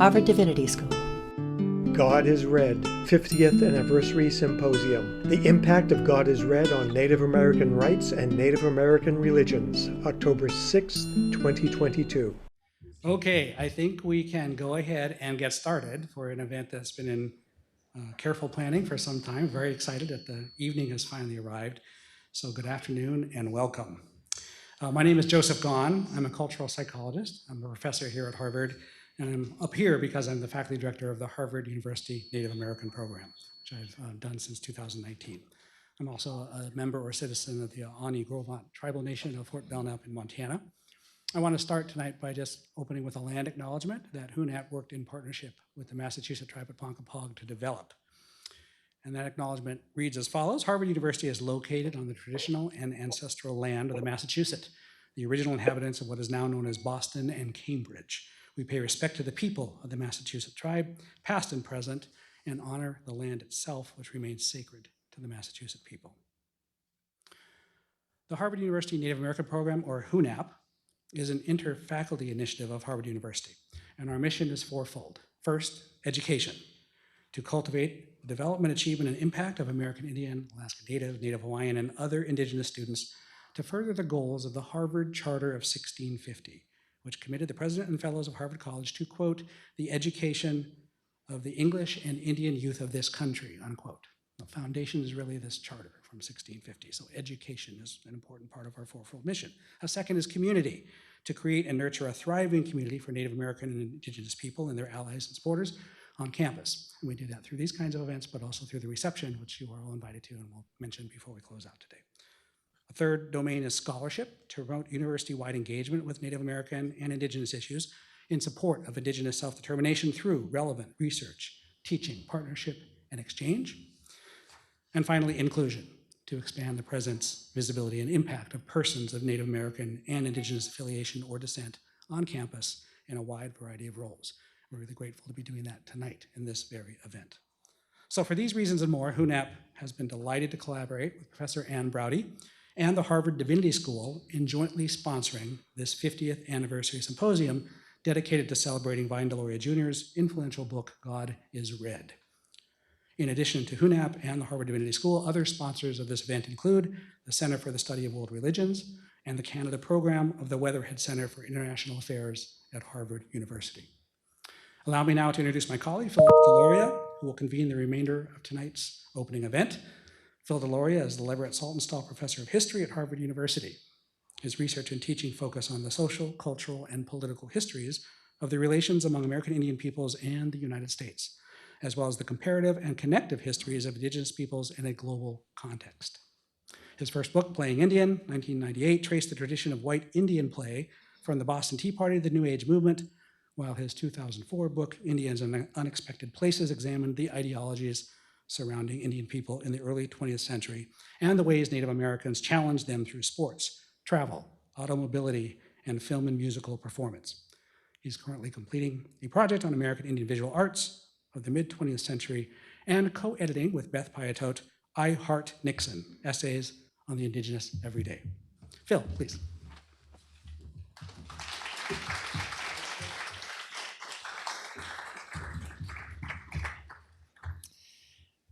Harvard Divinity School. God is Red, 50th Anniversary Symposium. The Impact of God is Red on Native American Rights and Native American Religions, October 6th, 2022. Okay, I think we can go ahead and get started for an event that's been in careful planning for some time. Very excited that the evening has finally arrived. So good afternoon and welcome. My name is Joseph Gahn. I'm a cultural psychologist. I'm a professor here at Harvard, and I'm up here because I'm the faculty director of the Harvard University Native American Program, which I've done since 2019. I'm also a member or citizen of the Ani-Grovant Tribal Nation of Fort Belknap in Montana. I want to start tonight by just opening with a land acknowledgement that HUNAP worked in partnership with the Massachusetts tribe of Ponkapog to develop. And that acknowledgement reads as follows: Harvard University is located on the traditional and ancestral land of the Massachusetts, the original inhabitants of what is now known as Boston and Cambridge. We pay respect to the people of the Massachusetts tribe, past and present, and honor the land itself, which remains sacred to the Massachusetts people. The Harvard University Native American Program, or HUNAP, is an inter-faculty initiative of Harvard University, and our mission is fourfold. First, education, to cultivate the development, achievement, and impact of American Indian, Alaska Native, Native Hawaiian, and other indigenous students to further the goals of the Harvard Charter of 1650, which committed the president and fellows of Harvard College to, quote, the education of the English and Indian youth of this country, unquote. The foundation is really this charter from 1650, so education is an important part of our fourfold mission. A second is community, to create and nurture a thriving community for Native American and indigenous people and their allies and supporters on campus. And we do that through these kinds of events, but also through the reception, which you are all invited to and we'll mention before we close out today. A third domain is scholarship, to promote university-wide engagement with Native American and indigenous issues in support of indigenous self-determination through relevant research, teaching, partnership, and exchange. And finally, inclusion, to expand the presence, visibility, and impact of persons of Native American and indigenous affiliation or descent on campus in a wide variety of roles. We're really grateful to be doing that tonight in this very event. So for these reasons and more, HUNAP has been delighted to collaborate with Professor Ann Braude and the Harvard Divinity School in jointly sponsoring this 50th Anniversary Symposium dedicated to celebrating Vine Deloria Jr.'s influential book, God is Red. In addition to HUNAP and the Harvard Divinity School, other sponsors of this event include the Center for the Study of World Religions and the Canada Program of the Weatherhead Center for International Affairs at Harvard University. Allow me now to introduce my colleague, Phil Deloria, who will convene the remainder of tonight's opening event. Phil Deloria is the Leverett Saltonstall Professor of History at Harvard University. His research and teaching focus on the social, cultural, and political histories of the relations among American Indian peoples and the United States, as well as the comparative and connective histories of indigenous peoples in a global context. His first book, Playing Indian, 1998, traced the tradition of white Indian play from the Boston Tea Party to the New Age movement, while his 2004 book, Indians in Unexpected Places, examined the ideologies surrounding Indian people in the early 20th century and the ways Native Americans challenged them through sports, travel, automobility, and film and musical performance. He's currently completing a project on American Indian visual arts of the mid-20th century and co-editing with Beth Piatote, I Heart Nixon, Essays on the Indigenous Everyday. Phil, please.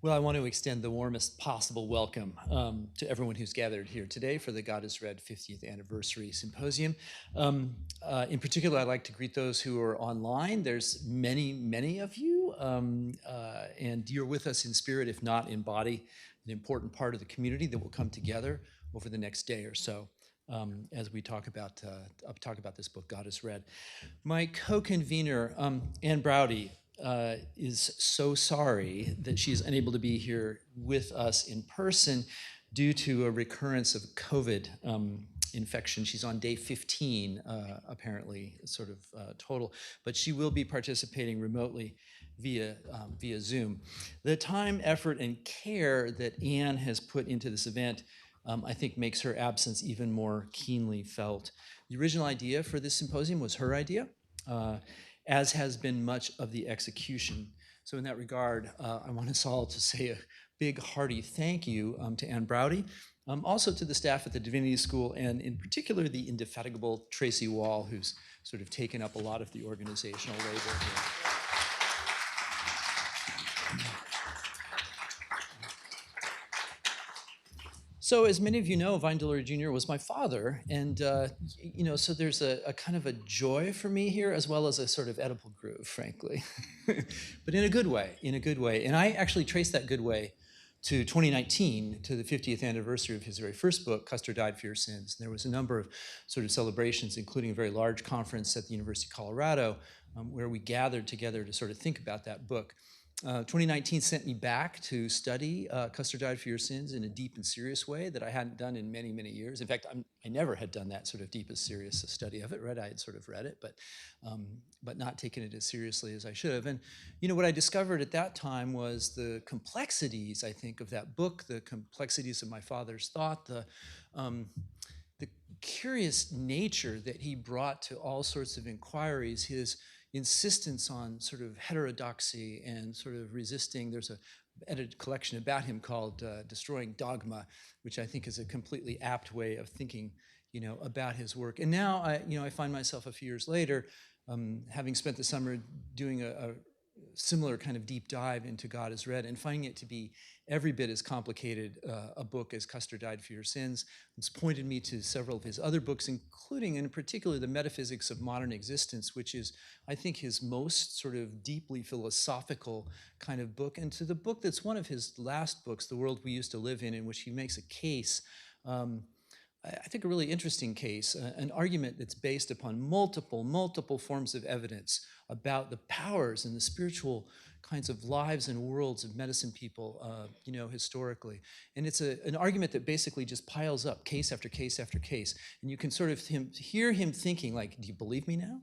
Well, I want to extend the warmest possible welcome to everyone who's gathered here today for the God is Red 50th Anniversary Symposium. In particular, I'd like to greet those who are online. There's many of you, and you're with us in spirit, if not in body, an important part of the community that will come together over the next day or so as we talk about this book, God is Red. My co-convener, Ann Braude, is so sorry that she's unable to be here with us in person due to a recurrence of COVID infection. She's on day 15, apparently, sort of total, but she will be participating remotely via Zoom. The time, effort, and care that Ann has put into this event, I think, makes her absence even more keenly felt. The original idea for this symposium was her idea, as has been much of the execution. So in that regard, I want us all to say a big hearty thank you to Ann Braude, also to the staff at the Divinity School, and in particular the indefatigable Tracy Wall, who's sort of taken up a lot of the organizational labor here. So as many of you know, Vine Deloria Jr. was my father, and so there's a kind of a joy for me here, as well as a sort of Oedipal groove, frankly, but in a good way, And I actually trace that good way to 2019, to the 50th anniversary of his very first book, Custer Died for Your Sins. And there was a number of sort of celebrations, including a very large conference at the University of Colorado, where we gathered together to sort of think about that book. 2019 sent me back to study Custer Died for Your Sins in a deep and serious way that I hadn't done in many, many years. In fact, I never had done that sort of deep and serious study of it, right? I had sort of read it, but not taken it as seriously as I should have. And what I discovered at that time was the complexities, I think, of that book, the complexities of my father's thought, the curious nature that he brought to all sorts of inquiries, his insistence on sort of heterodoxy and sort of resisting. There's a edited collection about him called Destroying Dogma, which I think is a completely apt way of thinking, about his work. And now I find myself a few years later, having spent the summer doing a similar kind of deep dive into God is Read and finding it to be every bit as complicated a book as Custer Died for Your Sins. It's pointed me to several of his other books, including in particular The Metaphysics of Modern Existence, which is, I think, his most sort of deeply philosophical kind of book, and to the book that's one of his last books, The World We Used to Live In which he makes a case, I think a really interesting case, an argument that's based upon multiple forms of evidence about the powers and the spiritual kinds of lives and worlds of medicine people, historically. And it's an argument that basically just piles up case after case after case. And you can sort of hear him thinking like, do you believe me now?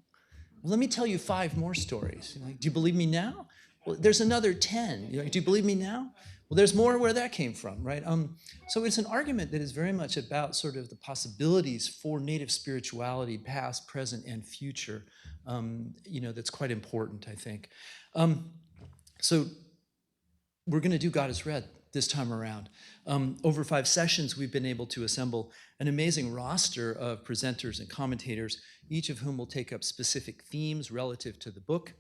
Well, let me tell you 5 more stories. Like, do you believe me now? Well, there's another 10. Do you believe me now? Well, there's more where that came from, right? So it's an argument that is very much about sort of the possibilities for Native spirituality, past, present, and future, that's quite important, I think. So we're going to do God is Read this time around. Over 5 sessions, we've been able to assemble an amazing roster of presenters and commentators, each of whom will take up specific themes relative to the book.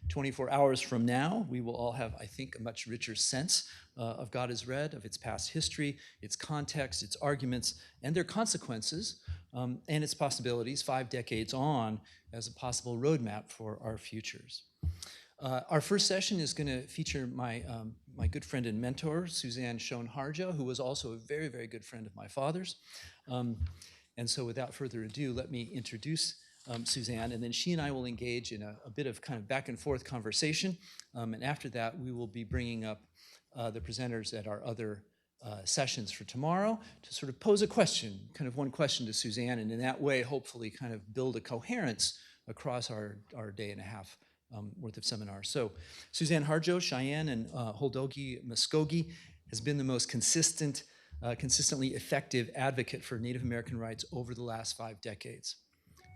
24 hours from now, we will all have, I think, a much richer sense of God is Read, of its past history, its context, its arguments, and their consequences, and its possibilities 5 decades on as a possible roadmap for our futures. Our first session is going to feature my good friend and mentor, Suzan Harjo, who was also a very, very good friend of my father's. And so without further ado, let me introduce Suzanne, and then she and I will engage in a bit of kind of back and forth conversation. And after that, we will be bringing up the presenters at our other sessions for tomorrow to sort of pose a question, kind of one question to Suzanne, and in that way, hopefully kind of build a coherence across our day and a half worth of seminars. So Suzan Harjo, Cheyenne and Hodulgee Muscogee has been the most consistently effective advocate for Native American rights over the last 5 decades.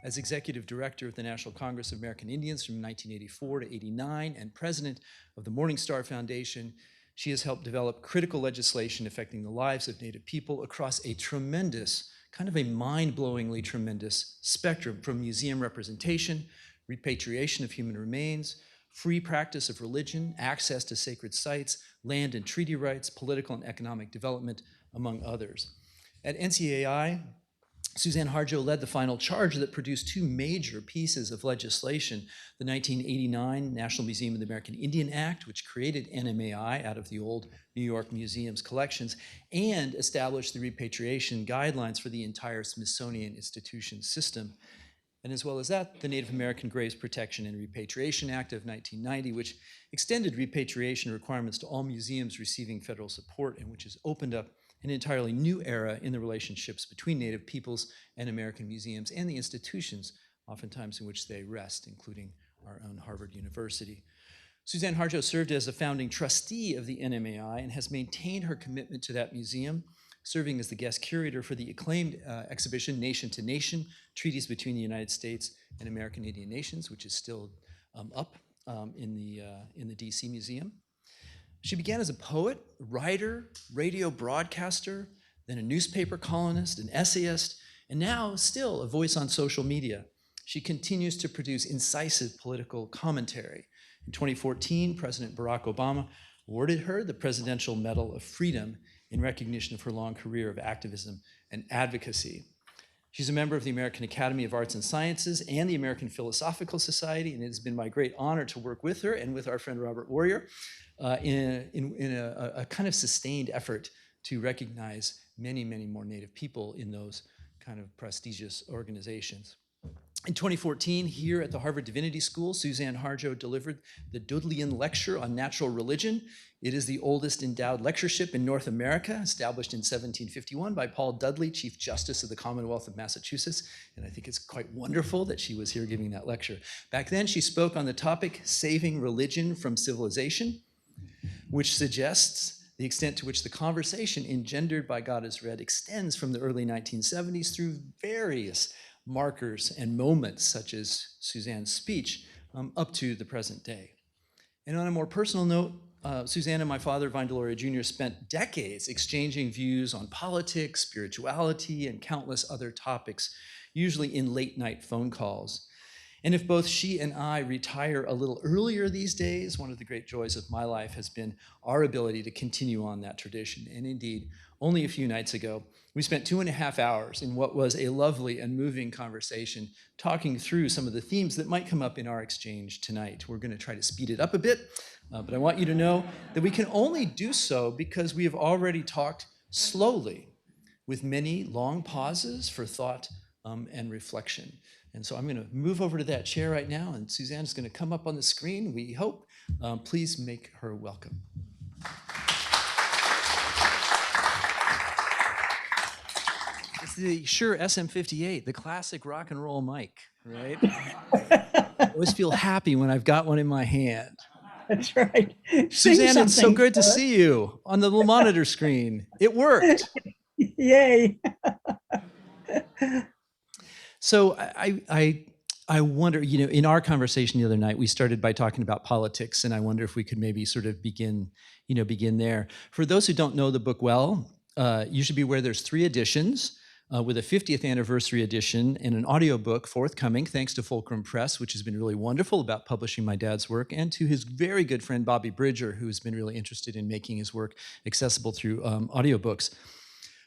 As executive director of the National Congress of American Indians from 1984 to 89 and president of the Morning Star Foundation, she has helped develop critical legislation affecting the lives of Native people across a tremendous, kind of a mind-blowingly tremendous spectrum, from museum representation, repatriation of human remains, free practice of religion, access to sacred sites, land and treaty rights, political and economic development, among others. At NCAI, Suzan Harjo led the final charge that produced 2 major pieces of legislation: the 1989 National Museum of the American Indian Act, which created NMAI out of the old New York Museum's collections, and established the repatriation guidelines for the entire Smithsonian institution system. And as well as that, the Native American Graves Protection and Repatriation Act of 1990, which extended repatriation requirements to all museums receiving federal support, and which has opened up an entirely new era in the relationships between Native peoples and American museums and the institutions, oftentimes in which they rest, including our own Harvard University. Suzan Harjo served as a founding trustee of the NMAI and has maintained her commitment to that museum, serving as the guest curator for the acclaimed exhibition Nation to Nation, Treaties Between the United States and American Indian Nations, which is still up in the DC Museum. She began as a poet, writer, radio broadcaster, then a newspaper columnist, an essayist, and now still a voice on social media. She continues to produce incisive political commentary. In 2014, President Barack Obama awarded her the Presidential Medal of Freedom in recognition of her long career of activism and advocacy. She's a member of the American Academy of Arts and Sciences and the American Philosophical Society, and it has been my great honor to work with her and with our friend Robert Warrior in a kind of sustained effort to recognize many, many more Native people in those kind of prestigious organizations. In 2014, here at the Harvard Divinity School, Suzan Harjo delivered the Dudleyan Lecture on Natural Religion. It is the oldest endowed lectureship in North America, established in 1751 by Paul Dudley, Chief Justice of the Commonwealth of Massachusetts. And I think it's quite wonderful that she was here giving that lecture. Back then, she spoke on the topic, Saving Religion from Civilization, which suggests the extent to which the conversation engendered by God is Read extends from the early 1970s through various markers and moments, such as Suzanne's speech, up to the present day. And on a more personal note, Suzanne and my father, Vine Deloria Jr., spent decades exchanging views on politics, spirituality, and countless other topics, usually in late-night phone calls. And if both she and I retire a little earlier these days, one of the great joys of my life has been our ability to continue on that tradition. And indeed, only a few nights ago, we spent 2.5 hours in what was a lovely and moving conversation, talking through some of the themes that might come up in our exchange tonight. We're going to try to speed it up a bit, but I want you to know that we can only do so because we have already talked slowly, with many long pauses for thought and reflection. And so I'm going to move over to that chair right now, and Suzanne's going to come up on the screen, we hope. Please make her welcome. It's the Shure SM58, the classic rock and roll mic, right? I always feel happy when I've got one in my hand. That's right. Suzanne, it's so good to see you on the little monitor screen. It worked. Yay. So I wonder, you know, in our conversation the other night, we started by talking about politics, and I wonder if we could maybe sort of begin there. For those who don't know the book well, you should be aware there's 3 editions, with a 50th anniversary edition and an audiobook forthcoming, thanks to Fulcrum Press, which has been really wonderful about publishing my dad's work, and to his very good friend Bobby Bridger, who has been really interested in making his work accessible through audiobooks.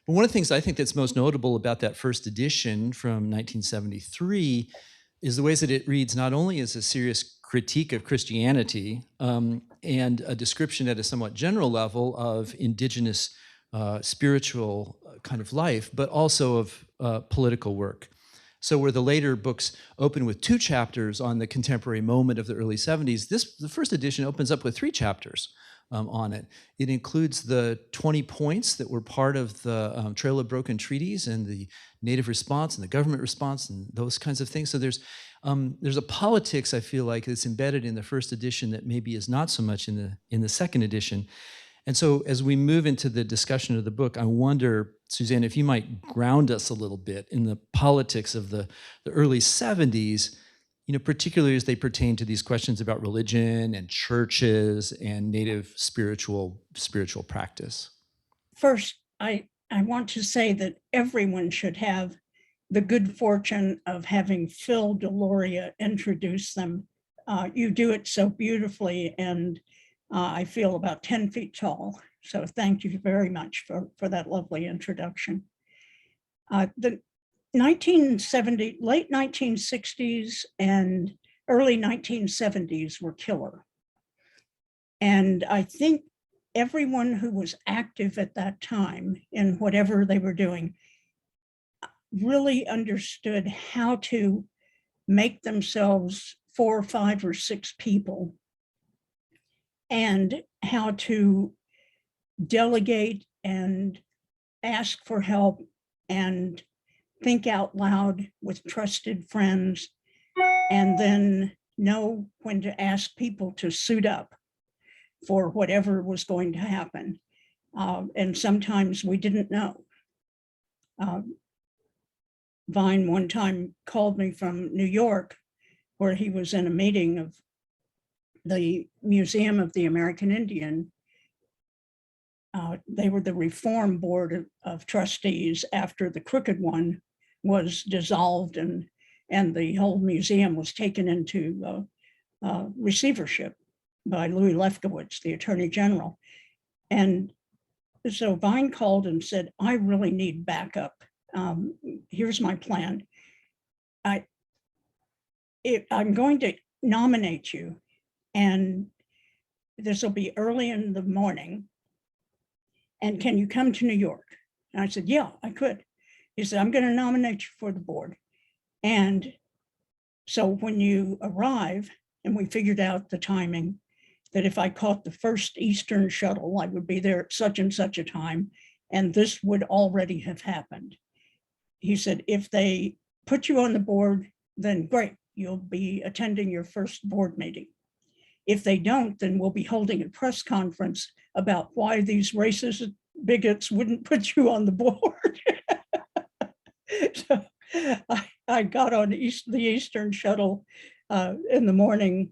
But one of the things I think that's most notable about that first edition from 1973 is the ways that it reads not only as a serious critique of Christianity and a description at a somewhat general level of indigenous spiritual kind of life, but also of political work. So where the later books open with 2 chapters on the contemporary moment of the early 70s, the first edition opens up with 3 chapters on it. It includes the 20 points that were part of the Trail of Broken Treaties and the Native response and the government response and those kinds of things. So there's a politics, I feel like, that's embedded in the first edition that maybe is not so much in the second edition. And so as we move into the discussion of the book, I wonder, Suzanne, if you might ground us a little bit in the politics of the early 70s, you know, particularly as they pertain to these questions about religion and churches and Native spiritual practice. First, I want to say that everyone should have the good fortune of having Phil Deloria introduce them. You do it so beautifully, and I feel about 10 feet tall. So thank you very much for that lovely introduction. The late 1960s and early 1970s were killer. And I think everyone who was active at that time in whatever they were doing really understood how to make themselves 4, 5, or 6 people and how to delegate and ask for help and think out loud with trusted friends, and then know when to ask people to suit up for whatever was going to happen. And sometimes we didn't know. Vine one time called me from New York, where he was in a meeting of the Museum of the American Indian. They were the Reform Board of Trustees after the Crooked One was dissolved and the whole museum was taken into receivership by Louis Lefkowitz, the Attorney General. And so Vine called and said, I really need backup. Here's my plan. I'm going to nominate you, and this will be early in the morning. And can you come to New York? And I said, yeah, I could. He said, I'm going to nominate you for the board. And so when you arrive, and we figured out the timing, that if I caught the first Eastern shuttle, I would be there at such and such a time, and this would already have happened. He said, if they put you on the board, then great, you'll be attending your first board meeting. If they don't, then we'll be holding a press conference about why these racist bigots wouldn't put you on the board. So I got on the Eastern shuttle in the morning,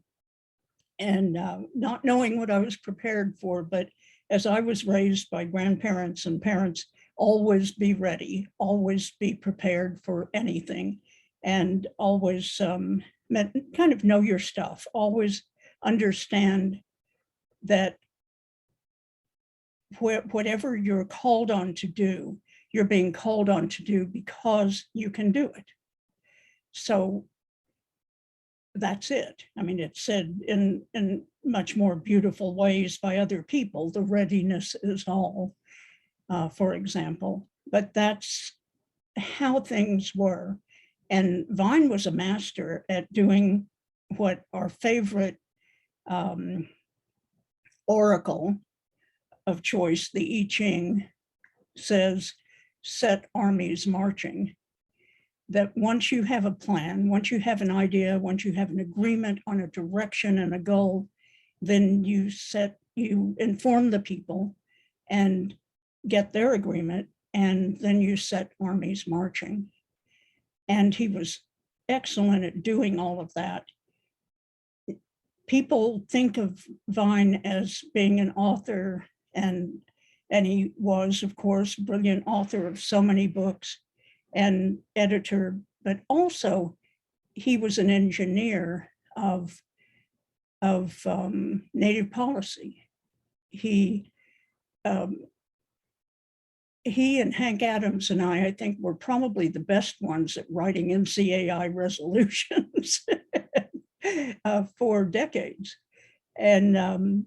and not knowing what I was prepared for, but as I was raised by grandparents and parents, always be ready, always be prepared for anything, and always kind of know your stuff, always understand that whatever you're called on to do, you're being called on to do because you can do it. So that's it. I mean, it's said in much more beautiful ways by other people. The readiness is all, for example, but that's how things were. And Vine was a master at doing what our favorite oracle of choice, the I Ching, says, set armies marching. That once you have a plan, once you have an idea, once you have an agreement on a direction and a goal, then you inform the people and get their agreement, and then you set armies marching. And he was excellent at doing all of that. People think of Vine as being an author, and he was, of course, a brilliant author of so many books and editor, but also he was an engineer of Native policy. He and Hank Adams and I think, were probably the best ones at writing NCAI resolutions for decades. And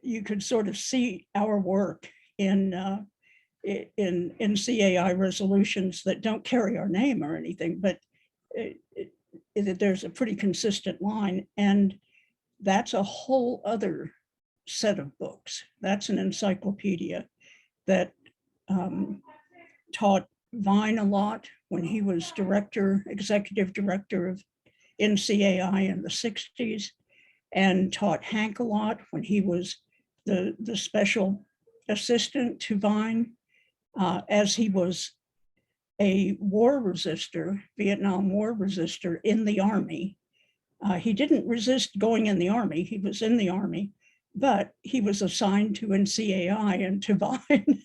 you could sort of see our work in NCAI resolutions that don't carry our name or anything, but there's a pretty consistent line. And that's a whole other set of books. That's an encyclopedia that taught Vine a lot when he was executive director of NCAI in the 60s, and taught Hank a lot when he was the special assistant to Vine, as he was a war resistor, Vietnam War resistor in the Army. He didn't resist going in the Army, he was in the Army, but he was assigned to NCAI and to Vine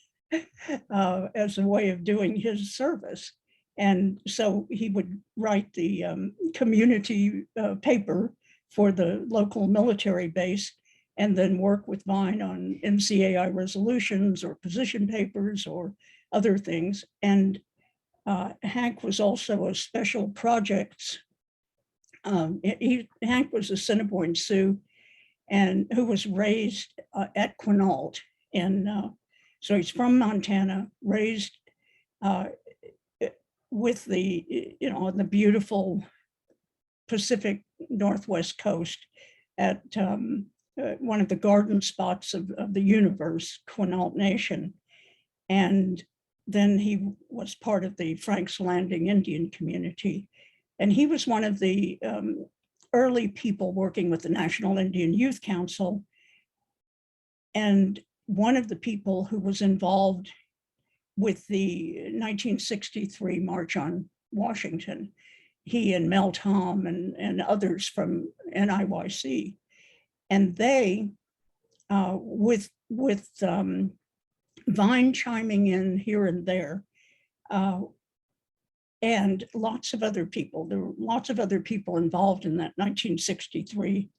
as a way of doing his service. And so he would write the community paper for the local military base, and then work with Vine on NCAI resolutions or position papers or other things. And Hank was also a special projects. Hank was a Assiniboine Sioux, and who was raised at Quinault. And so he's from Montana, raised with on the beautiful Pacific Northwest coast at one of the garden spots of the universe, Quinault Nation. And then he was part of the Frank's Landing Indian community. And he was one of the early people working with the National Indian Youth Council, and one of the people who was involved with the 1963 March on Washington, he and Mel Tom and others from NIYC. And they, with Vine chiming in here and there, and lots of other people, there were lots of other people involved in that 1963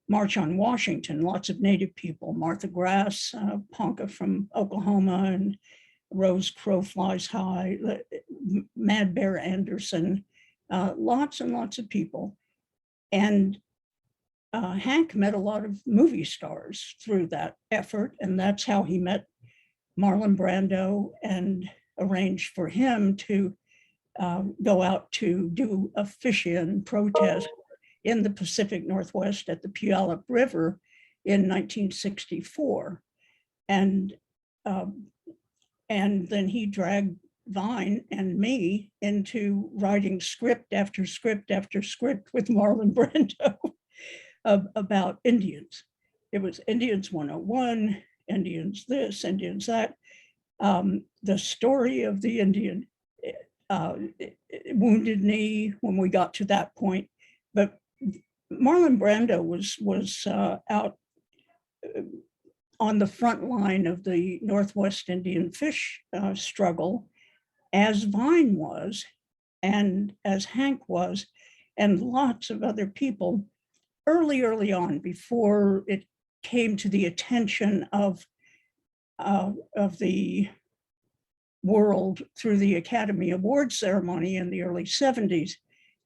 March on Washington, lots of Native people, Martha Grass, Ponca from Oklahoma, and Rose Crow Flies High, Mad Bear Anderson, lots and lots of people. And Hank met a lot of movie stars through that effort, and that's how he met Marlon Brando and arranged for him to go out to do a fish-in protest in the Pacific Northwest at the Puyallup River in 1964. And then he dragged Vine and me into writing script after script after script with Marlon Brando about Indians. It was Indians 101, Indians this, Indians that. The story of the Indian Wounded Knee when we got to that point. But Marlon Brando was out on the front line of the Northwest Indian fish struggle, as Vine was, and as Hank was, and lots of other people early on, before it came to the attention of the world through the Academy Awards ceremony in the early 70s,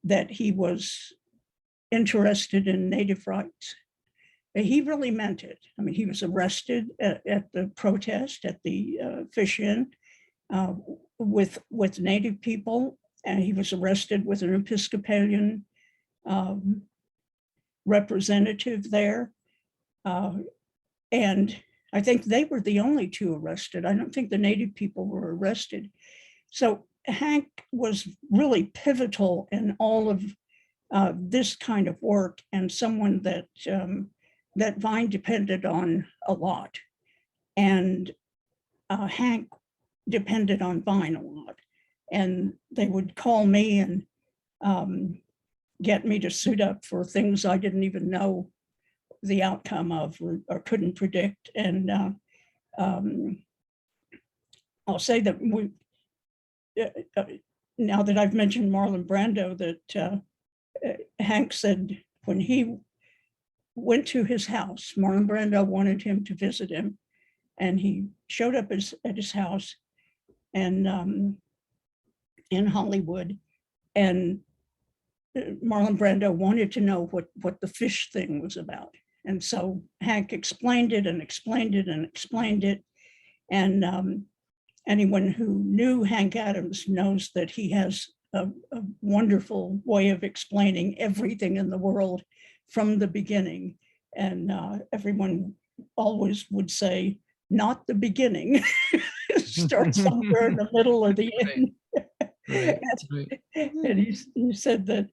that he was interested in Native rights. He really meant it. I mean, he was arrested at the protest at the fish-in with Native people, and he was arrested with an Episcopalian representative there. And I think they were the only two arrested. I don't think the Native people were arrested. So Hank was really pivotal in all of this kind of work, and someone that that Vine depended on a lot. And Hank depended on Vine a lot. And they would call me and get me to suit up for things I didn't even know the outcome of or couldn't predict. And I'll say that now that I've mentioned Marlon Brando, that Hank said when he went to his house, Marlon Brando wanted him to visit him, and he showed up at his house and in Hollywood, and Marlon Brando wanted to know what the fish thing was about. And so Hank explained it and explained it and explained it. And anyone who knew Hank Adams knows that he has a wonderful way of explaining everything in the world from the beginning. And everyone always would say, not the beginning, start somewhere in the middle or the end. Right. And he said that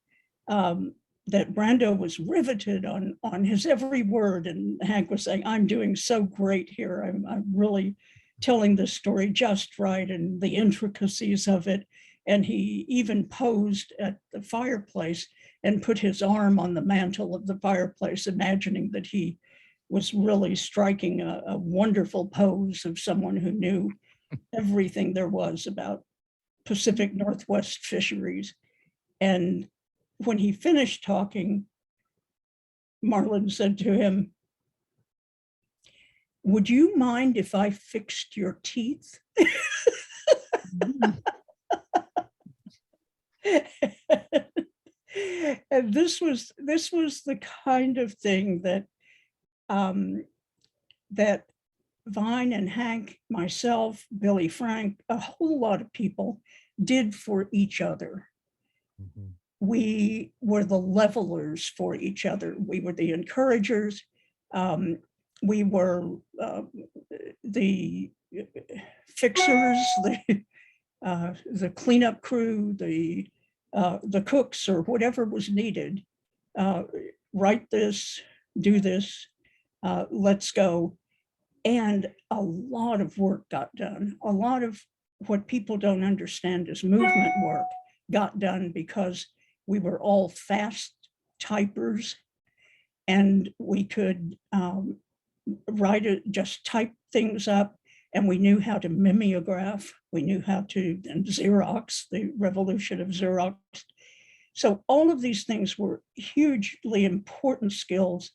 that Brando was riveted on his every word, and Hank was saying, "I'm doing so great here. I'm really telling this story just right, and the intricacies of it." And he even posed at the fireplace and put his arm on the mantle of the fireplace, imagining that he was really striking a wonderful pose of someone who knew everything there was about Pacific Northwest fisheries. And when he finished talking, Marlon said to him, "Would you mind if I fixed your teeth?" And this was the kind of thing that that Vine and Hank, myself, Billy Frank, a whole lot of people did for each other. Mhm. We were the levelers for each other. We were the encouragers. We were the fixers, the cleanup crew, the cooks, or whatever was needed. Write this, do this, let's go. And a lot of work got done. A lot of what people don't understand as movement work got done because we were all fast typers, and we could write it, just type things up, and we knew how to mimeograph. We knew how to, and Xerox, the revolution of Xerox. So all of these things were hugely important skills,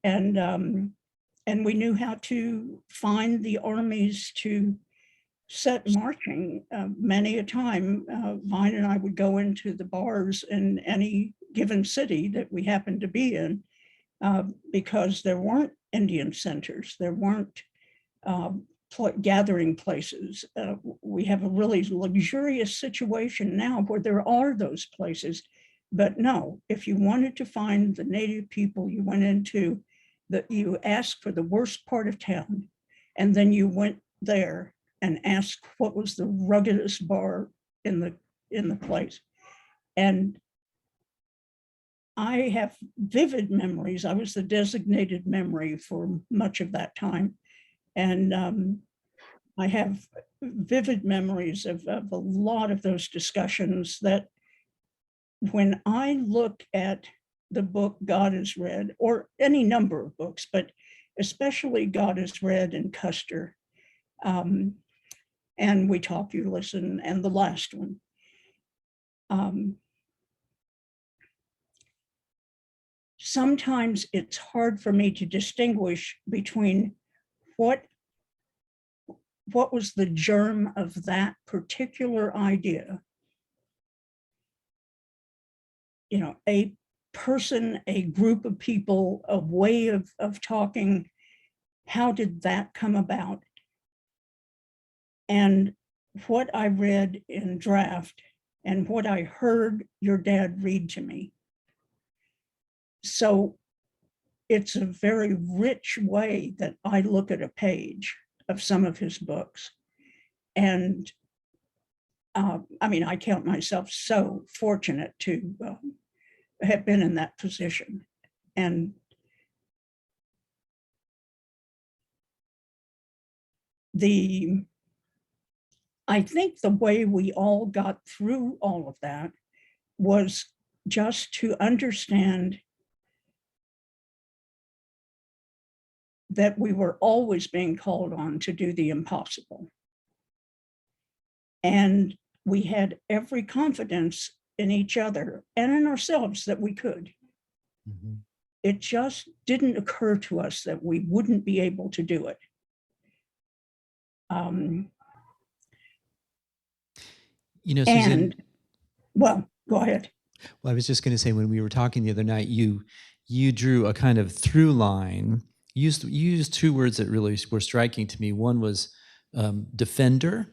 and we knew how to find the armies to set marching. Many a time, Vine and I would go into the bars in any given city that we happened to be in, because there weren't Indian centers, there weren't gathering places. We have a really luxurious situation now where there are those places, but no, if you wanted to find the native people, you went into you asked for the worst part of town, and then you went there and asked what was the ruggedest bar in the place. And I have vivid memories. I was the designated memory for much of that time. And I have vivid memories of a lot of those discussions that when I look at the book God is Read, or any number of books, but especially God is Read and Custer, and We Talk, You Listen, and the last one, sometimes it's hard for me to distinguish between what was the germ of that particular idea. You know, a person, a group of people, a way of talking, how did that come about? And what I read in draft and what I heard your dad read to me. So it's a very rich way that I look at a page of some of his books. And I mean, I count myself so fortunate to have been in that position. And I think the way we all got through all of that was just to understand that we were always being called on to do the impossible. And we had every confidence in each other and in ourselves that we could. Mm-hmm. It just didn't occur to us that we wouldn't be able to do it. You know, Suzanne. And, well, go ahead. Well, I was just going to say, when we were talking the other night, you drew a kind of through line. You used two words that really were striking to me. One was defender,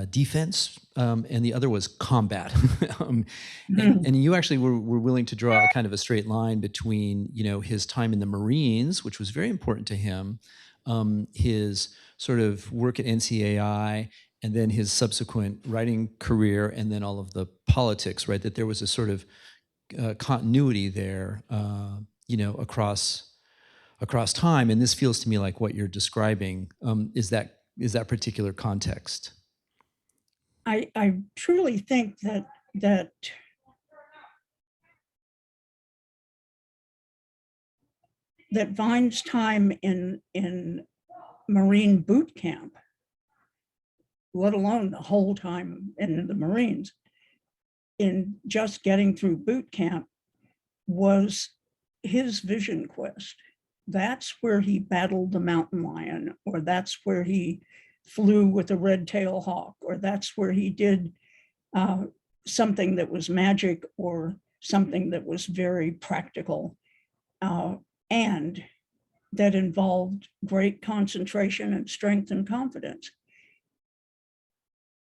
defense, and the other was combat. And you actually were willing to draw a kind of a straight line between, you know, his time in the Marines, which was very important to him, his sort of work at NCAI, and then his subsequent writing career, and then all of the politics, right? That there was a sort of continuity there, you know, across time. And this feels to me like what you're describing is that particular context. I truly think that Vine's time in Marine boot camp, let alone the whole time in the Marines, in just getting through boot camp, was his vision quest. That's where he battled the mountain lion, or that's where he flew with a red-tailed hawk, or that's where he did something that was magic or something that was very practical, and that involved great concentration and strength and confidence.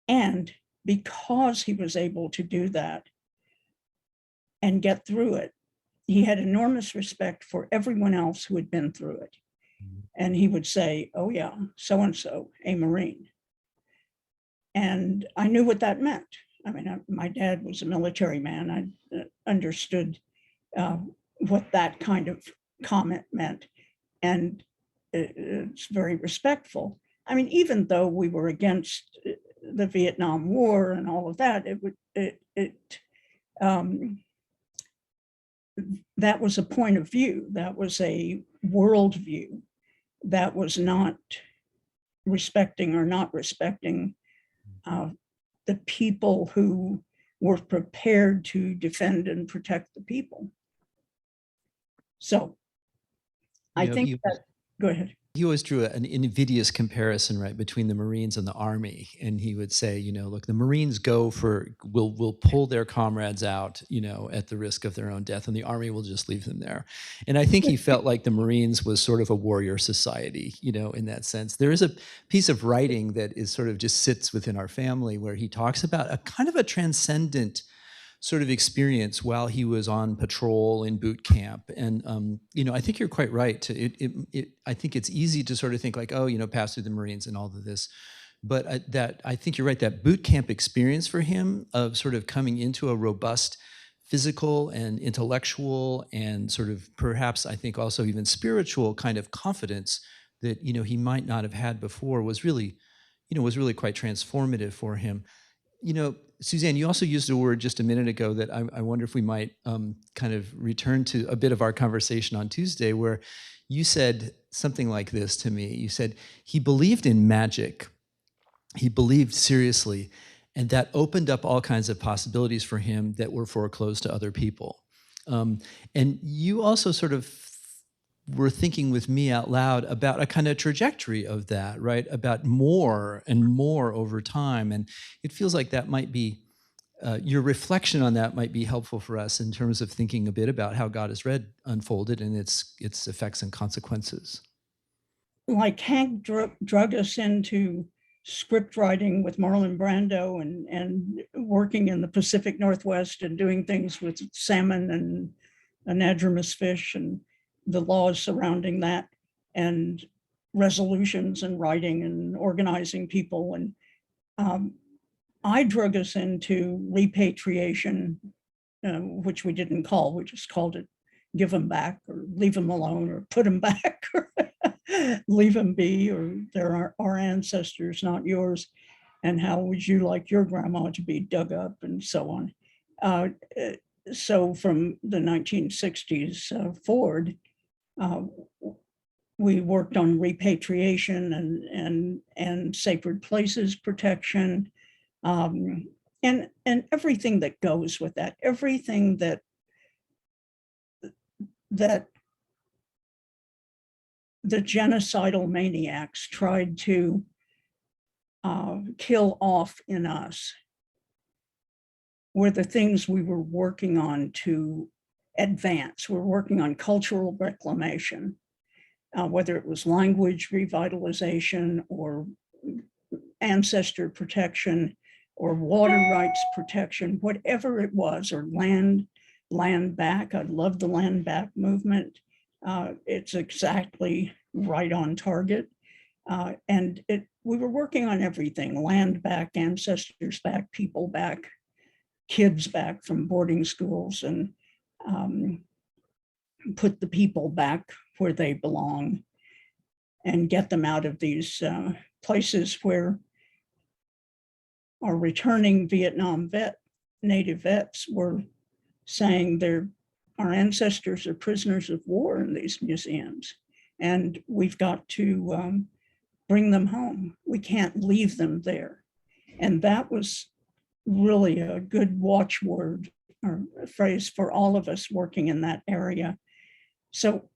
And because he was able to do that and get through it, he had enormous respect for everyone else who had been through it. And he would say, oh yeah, so-and-so, a Marine. And I knew what that meant. I mean, my dad was a military man. I understood what that kind of comment meant. And it's very respectful. I mean, even though we were against the Vietnam War and all of that, that was a point of view. That was a worldview. That was not respecting or not respecting the people who were prepared to defend and protect the people. So I You know, think that, go ahead. he always drew an invidious comparison, right, between the Marines and the Army, and he would say, you know, look, the Marines will pull their comrades out, you know, at the risk of their own death, and the Army will just leave them there. And I think he felt like the Marines was sort of a warrior society, you know, in that sense. There is a piece of writing that is sort of just sits within our family where he talks about a kind of a transcendent sort of experience while he was on patrol in boot camp. And, you know, I think you're quite right. I think it's easy to sort of think like, oh, you know, pass through the Marines and all of this. But I think you're right, that boot camp experience for him of sort of coming into a robust physical and intellectual and sort of perhaps I think also even spiritual kind of confidence that, you know, he might not have had before was really quite transformative for him. You know, Suzanne, you also used a word just a minute ago that I wonder if we might kind of return to a bit of our conversation on Tuesday, where you said something like this to me. You said he believed in magic. He believed seriously, and that opened up all kinds of possibilities for him that were foreclosed to other people. And you also sort of were thinking with me out loud about a kind of trajectory of that, right? About more and more over time. And it feels like that might be, your reflection on that might be helpful for us in terms of thinking a bit about how God is read unfolded and its effects and consequences. Like Hank drug us into script writing with Marlon Brando and working in the Pacific Northwest and doing things with salmon and anadromous fish and the laws surrounding that, and resolutions and writing and organizing people. And I drug us into repatriation, which we didn't call, we just called it give them back or leave them alone or put them back or leave them be, or they're our ancestors, not yours. And how would you like your grandma to be dug up and so on. So from the 1960s forward, we worked on repatriation and sacred places protection, and everything that goes with that, everything that the genocidal maniacs tried to kill off in us were the things we were working on to advance. We're working on cultural reclamation, whether it was language revitalization or ancestor protection or water rights protection, whatever it was, or land back. I love the land back movement. It's exactly right on target. And we were working on everything: land back, ancestors back, people back, kids back from boarding schools, and put the people back where they belong and get them out of these places where our returning Vietnam native vets were saying our ancestors are prisoners of war in these museums, and we've got to bring them home. We can't leave them there. And that was really a good watchword or a phrase for all of us working in that area. So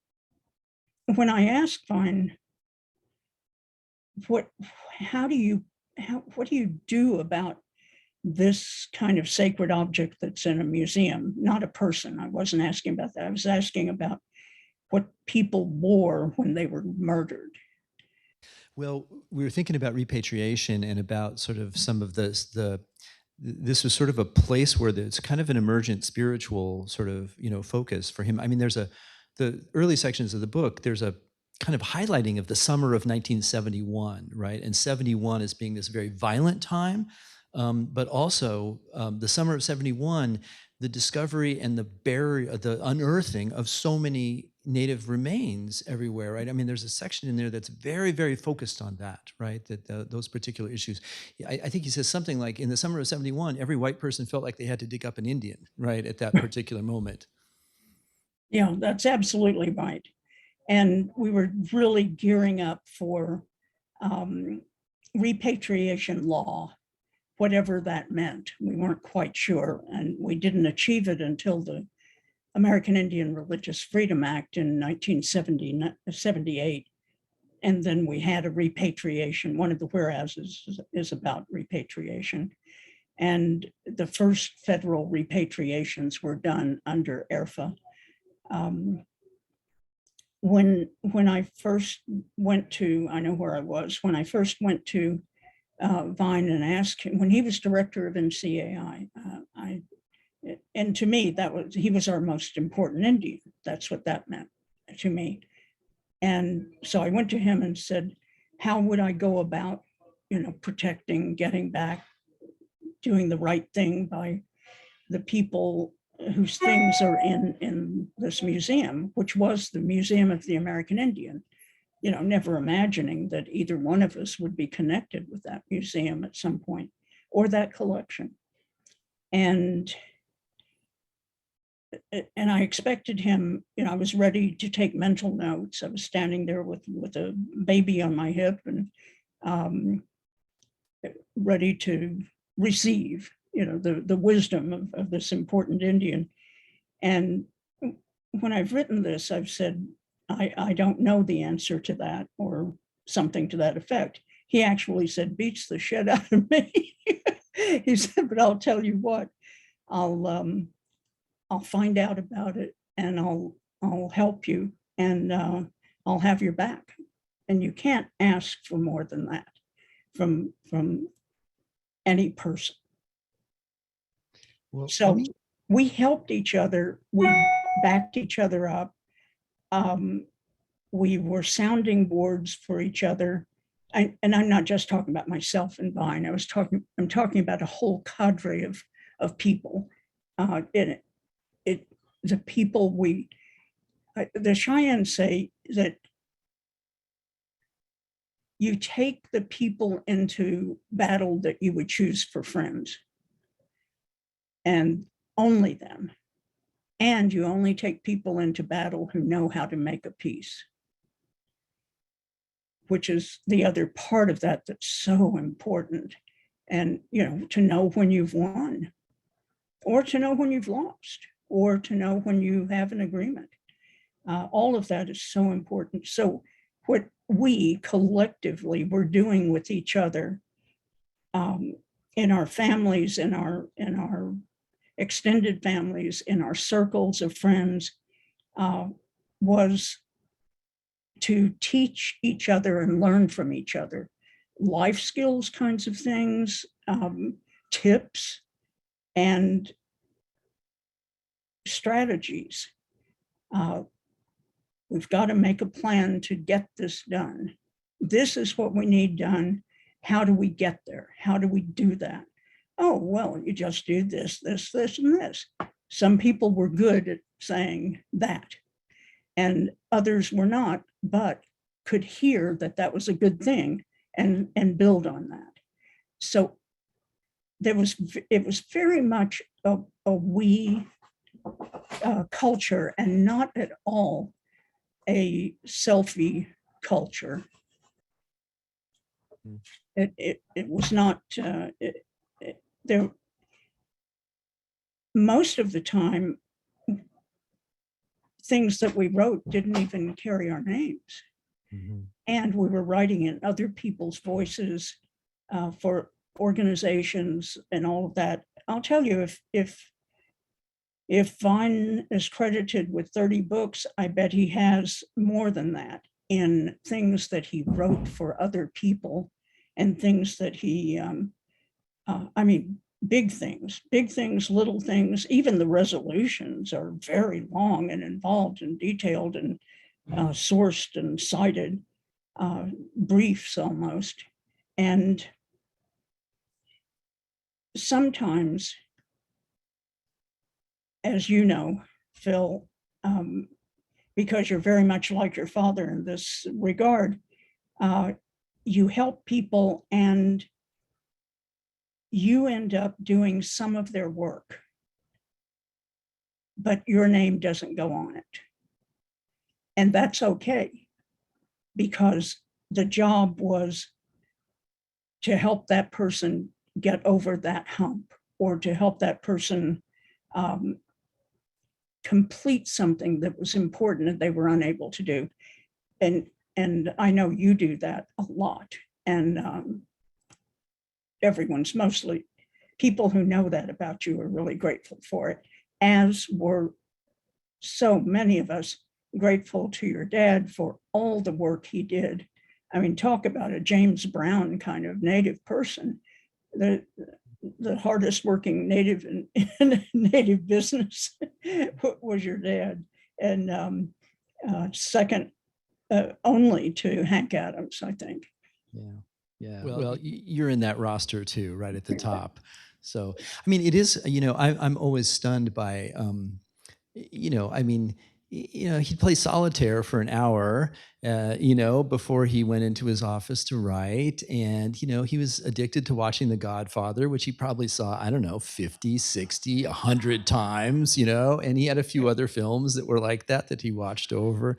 when I asked Vine, what do you do about this kind of sacred object that's in a museum, not a person? I wasn't asking about that. I was asking about what people wore when they were murdered. Well, we were thinking about repatriation and about sort of some of this was sort of a place where it's kind of an emergent spiritual sort of, focus for him. I mean, the early sections of the book, there's a kind of highlighting of the summer of 1971, right? And 71 as being this very violent time, but also the summer of 71, the discovery and the unearthing of so many Native remains everywhere, right? I mean, there's a section in there that's very, very focused on that, right? Those particular issues. I think he says something like, in the summer of 71, every white person felt like they had to dig up an Indian, right, at that particular moment. Yeah, that's absolutely right. And we were really gearing up for repatriation law, whatever that meant. We weren't quite sure, and we didn't achieve it until the American Indian Religious Freedom Act in 1978. And then we had a repatriation. One of the whereases is about repatriation. And the first federal repatriations were done under ERFA. When I first went to, I know where I was, when I first went to Vine and asked him, when he was director of NCAI, and to me, he was our most important Indian. That's what that meant to me. And so I went to him and said, how would I go about, protecting, getting back, doing the right thing by the people whose things are in this museum, which was the Museum of the American Indian, never imagining that either one of us would be connected with that museum at some point or that collection. And I expected him, I was ready to take mental notes. I was standing there with a baby on my hip and ready to receive, the wisdom of this important Indian. And when I've written this, I've said, I don't know the answer to that or something to that effect. He actually said, beats the shit out of me. He said, but I'll tell you what, I'll find out about it and I'll help you and I'll have your back. And you can't ask for more than that from any person. Well, so we helped each other. We backed each other up. We were sounding boards for each other. And I'm not just talking about myself and Vine. I'm talking about a whole cadre of people. The people the Cheyenne say that you take the people into battle that you would choose for friends, and only them. And you only take people into battle who know how to make a peace, which is the other part of that that's so important. And, to know when you've won, or to know when you've lost, or to know when you have an agreement. All of that is so important. So what we collectively were doing with each other in our families, in our extended families, in our circles of friends, was to teach each other and learn from each other. Life skills kinds of things, tips, and strategies. We've got to make a plan to get this done. This is what we need done. How do we get there? How do we do that? Oh, well, you just do this, this, this, and this. Some people were good at saying that, and others were not, but could hear that that was a good thing and build on that. So it was very much a we culture, and not at all a selfie culture. It was not, there, most of the time, things that we wrote didn't even carry our names. Mm-hmm. And we were writing in other people's voices for organizations and all of that. I'll tell you, if Vine is credited with 30 books, I bet he has more than that in things that he wrote for other people and things that he, big things, little things. Even the resolutions are very long and involved and detailed and sourced and cited, briefs almost. And sometimes, as you know, Phil, because you're very much like your father in this regard, you help people and you end up doing some of their work, but your name doesn't go on it. And that's okay, because the job was to help that person get over that hump, or to help that person complete something that was important that they were unable to do. And I know you do that a lot. And everyone's, mostly people who know that about you, are really grateful for it, as were so many of us grateful to your dad for all the work he did. I mean, talk about a James Brown kind of Native person. The hardest working Native in Native business was your dad, and second only to Hank Adams, I think. Yeah. Well, you're in that roster too, right at the top. So, I mean, it is, I'm always stunned by, he'd play solitaire for an hour, before he went into his office to write. And, he was addicted to watching The Godfather, which he probably saw, I don't know, 50, 60, 100 times, and he had a few other films that were like that he watched over,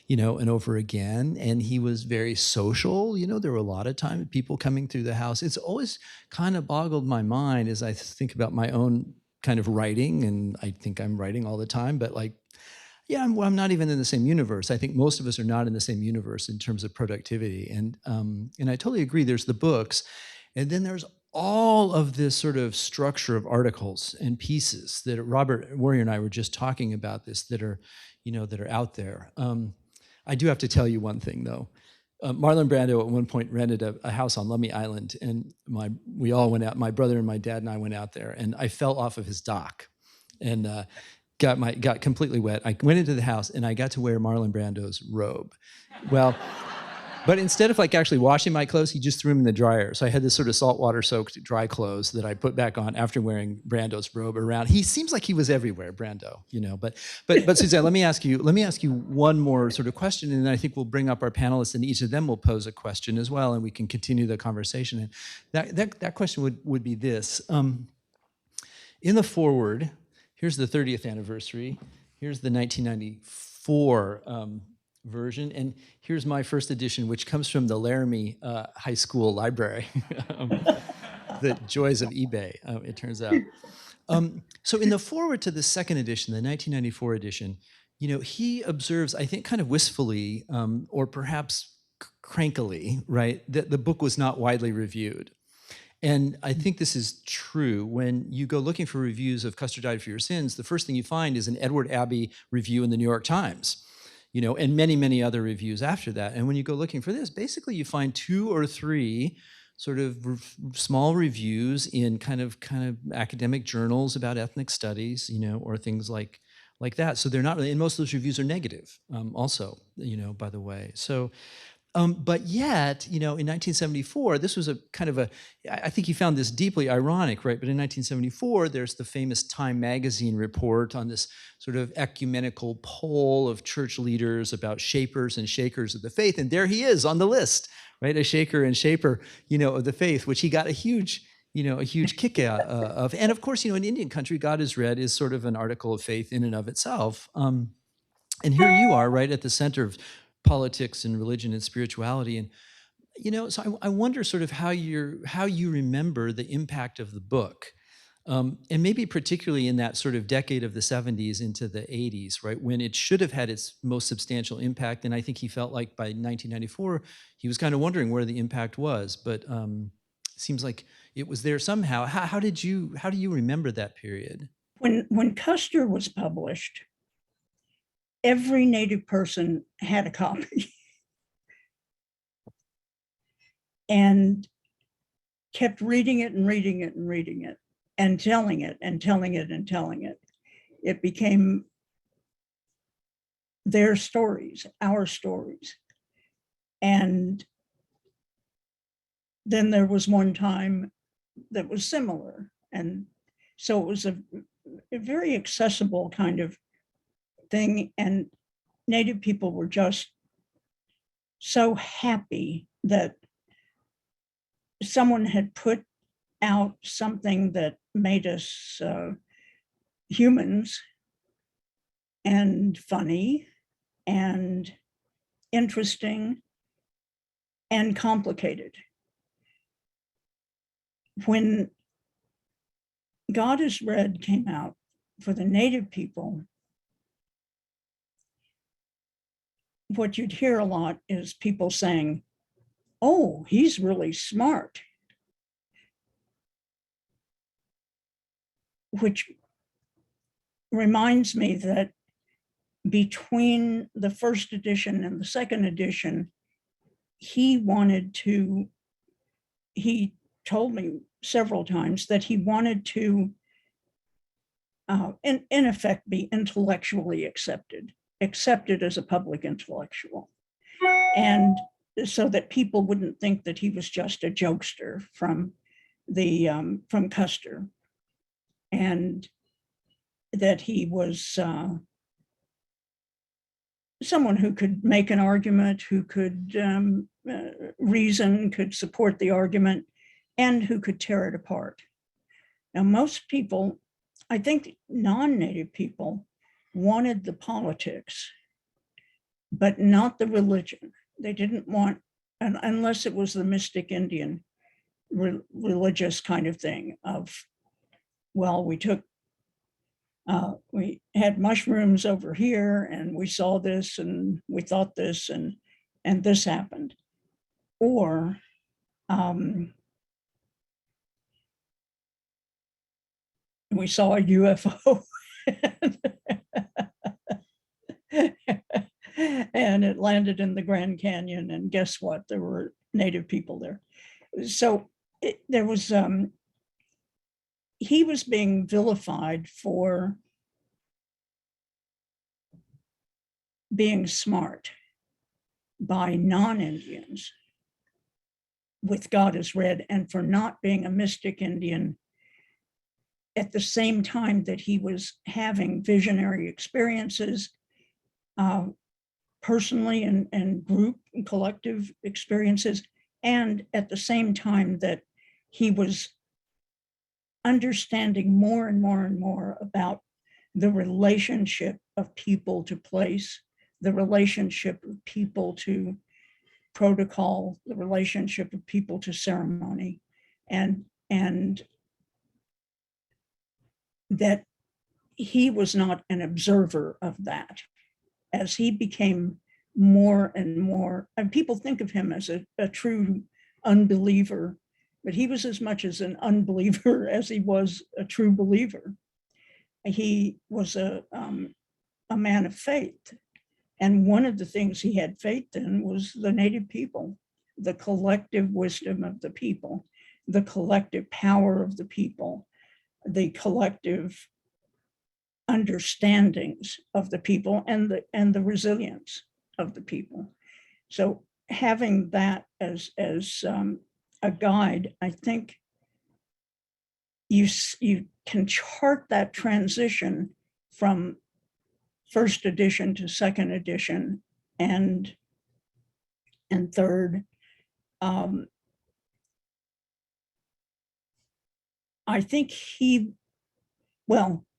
and over again. And he was very social. There were a lot of times people coming through the house. It's always kind of boggled my mind as I think about my own kind of writing, and I think I'm writing all the time, but I'm not even in the same universe. I think most of us are not in the same universe in terms of productivity. And I totally agree. There's the books, and then there's all of this sort of structure of articles and pieces that Robert Warrior and I were just talking about this, that are out there. I do have to tell you one thing though. Marlon Brando at one point rented a house on Lummi Island, and we all went out. My brother and my dad and I went out there, and I fell off of his dock, and got completely wet. I went into the house, and I got to wear Marlon Brando's robe. Well, but instead of actually washing my clothes, he just threw them in the dryer. So I had this sort of saltwater soaked dry clothes that I put back on after wearing Brando's robe around. He seems like he was everywhere, Brando, But Suzanne, let me ask you one more sort of question, and then I think we'll bring up our panelists, and each of them will pose a question as well, and we can continue the conversation. And that question would be this: in the foreword, here's the 30th anniversary. Here's the 1994 version, and here's my first edition, which comes from the Laramie High School library. The joys of eBay, it turns out. So in the foreword to the second edition, the 1994 edition, he observes, I think kind of wistfully, or perhaps crankily, right, that the book was not widely reviewed. And I think this is true. When you go looking for reviews of Custer Died for Your Sins, the first thing you find is an Edward Abbey review in the New York Times, and many, many other reviews after that. And when you go looking for this, basically you find 2 or 3 sort of small reviews in kind of academic journals about ethnic studies, or things like that. So they're not really, and most of those reviews are negative, also, by the way. So. But yet, in 1974, this was a kind of I think he found this deeply ironic, right? But in 1974, there's the famous Time magazine report on this sort of ecumenical poll of church leaders about shapers and shakers of the faith. And there he is on the list, right? A shaker and shaper, of the faith, which he got a huge kick out of. And of course, in Indian country, God is Read is sort of an article of faith in and of itself. And here you are, right at the center of politics and religion and spirituality, and so I wonder sort of how you remember the impact of the book, and maybe particularly in that sort of decade of the 70s into the 80s, right, when it should have had its most substantial impact. And I think he felt like by 1994 he was kind of wondering where the impact was, but it seems like it was there somehow. How do you remember that period? When Custer was published, every Native person had a copy and kept reading it and reading it and reading it and telling it and telling it and telling it. It became their stories, our stories. And then there was one time that was similar. And so it was a very accessible kind of thing, and Native people were just so happy that someone had put out something that made us humans and funny and interesting and complicated. When God is Read came out for the Native people, what you'd hear a lot is people saying, oh, he's really smart, which reminds me that between the first edition and the second edition, he told me several times that he wanted to, in effect, be intellectually accepted as a public intellectual. And so that people wouldn't think that he was just a jokester from Custer, and that he was someone who could make an argument, who could reason, could support the argument, and who could tear it apart. Now, most people, I think non-Native people, wanted the politics, but not the religion. They didn't want, unless it was the mystic Indian religious kind of thing of, well, we had mushrooms over here and we saw this and we thought this and this happened. Or we saw a UFO and it landed in the Grand Canyon, and guess what? There were Native people there. So there was, he was being vilified for being smart by non-Indians with God is Red, and for not being a mystic Indian at the same time that he was having visionary experiences, personally and group and collective experiences, and at the same time that he was understanding more and more and more about the relationship of people to place, the relationship of people to protocol, the relationship of people to ceremony, and that he was not an observer of that. As he became more and more, and people think of him as a true unbeliever, but he was as much as an unbeliever as he was a true believer. He was a man of faith. And one of the things he had faith in was the Native people, the collective wisdom of the people, the collective power of the people, the collective understandings of the people, and the resilience of the people. So having that as a guide, I think you can chart that transition from first edition to second edition and third. I think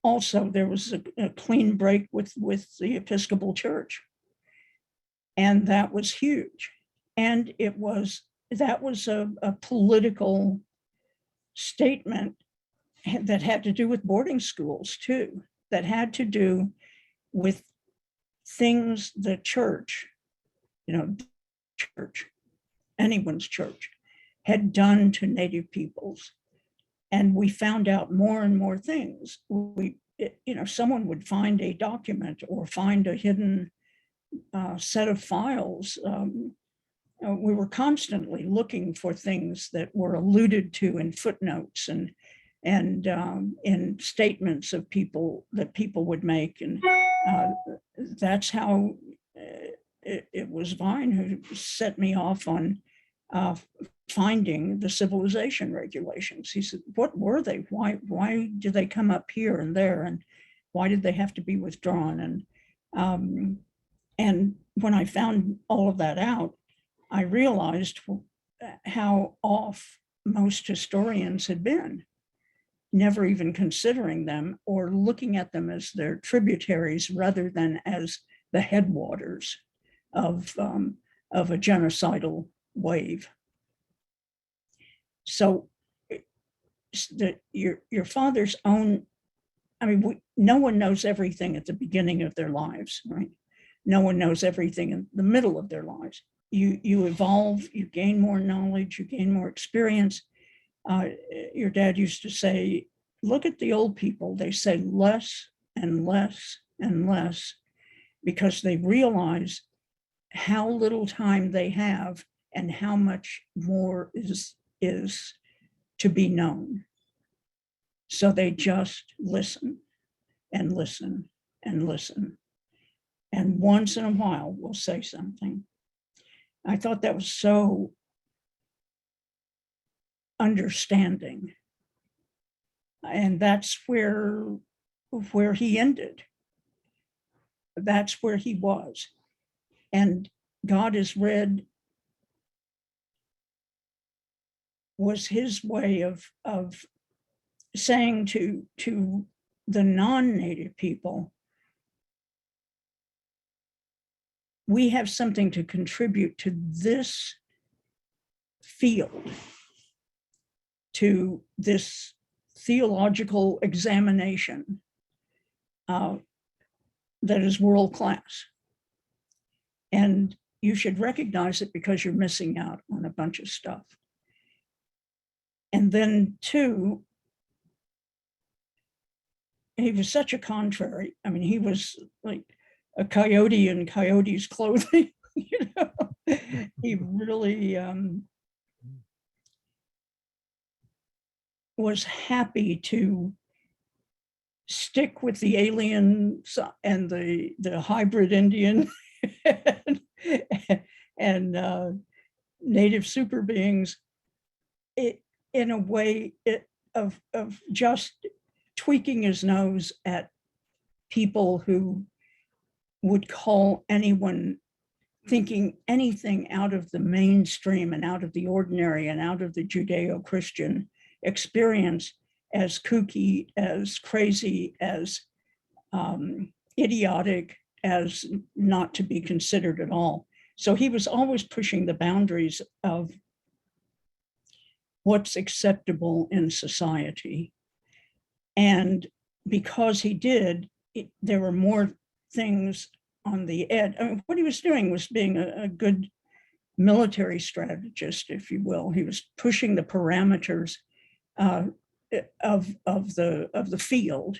also there was a clean break with the Episcopal Church, and that was huge. And that was a political statement that had to do with boarding schools too, that had to do with things the church, anyone's church, had done to Native peoples. And we found out more and more things. Someone would find a document or find a hidden set of files. We were constantly looking for things that were alluded to in footnotes and in statements of people that people would make. And that's how it was Vine who set me off on finding the civilization regulations. He said, what were they? Why did they come up here and there? And why did they have to be withdrawn? And when I found all of that out, I realized how off most historians had been, never even considering them or looking at them as their tributaries rather than as the headwaters of a genocidal wave. So your father's own, no one knows everything at the beginning of their lives, right? no one knows everything in the middle of their lives. You evolve, you gain more knowledge, you gain more experience. Your dad used to say, look at the old people, they say less and less and less because they realize how little time they have and how much more is to be known. So they just listen and listen and listen. And once in a while, we'll say something. I thought that was so understanding. And that's where he ended. That's where he was. And God is Read was his way of saying to the non-native people, we have something to contribute to this field, to this theological examination that is world class. And you should recognize it because you're missing out on a bunch of stuff. And then two, he was such a contrary. I mean, he was like a coyote in coyote's clothing, you know. He really was happy to stick with the alien and the hybrid Indian and native super beings, in a way of just tweaking his nose at people who would call anyone thinking anything out of the mainstream and out of the ordinary and out of the Judeo-Christian experience as kooky, as crazy, as idiotic, as not to be considered at all. So he was always pushing the boundaries of what's acceptable in society. And because he did, there were more things on the edge. I mean, what he was doing was being a good military strategist, if you will. He was pushing the parameters of the field,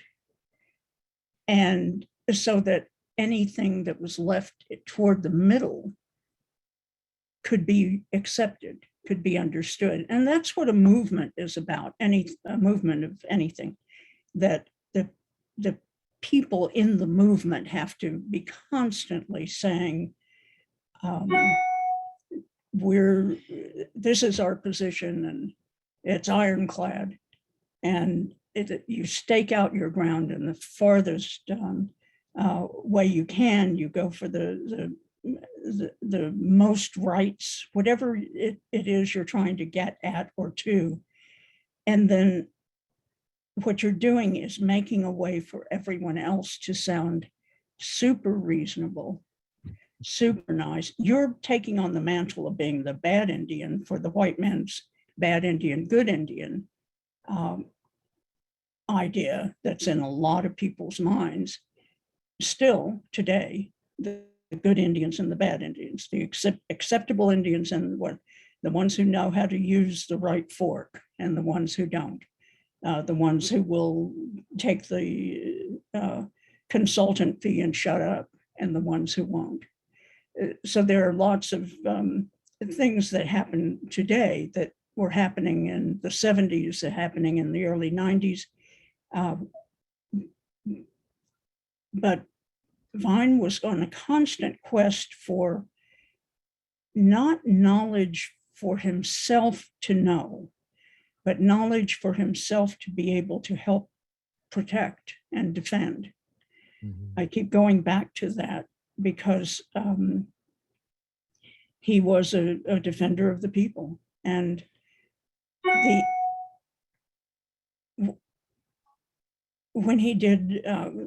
and so that anything that was left toward the middle could be accepted, could be understood. And that's what a movement is about, a movement of anything, that the people in the movement have to be constantly saying, this is our position and it's ironclad. And you stake out your ground in the farthest way you can. You go for the most rights, whatever it is you're trying to get at or to. And then what you're doing is making a way for everyone else to sound super reasonable, super nice. You're taking on the mantle of being the bad Indian for the white man's bad Indian, good Indian idea that's in a lot of people's minds. Still today, the good Indians and the bad Indians, the acceptable Indians and the ones who know how to use the right fork and the ones who don't, the ones who will take the consultant fee and shut up, and the ones who won't. So there are lots of things that happen today that were happening in the 70s, happening in the early 90s. But Vine was on a constant quest for not knowledge for himself to know, but knowledge for himself to be able to help protect and defend. Mm-hmm. I keep going back to that because he was a defender of the people. And when he did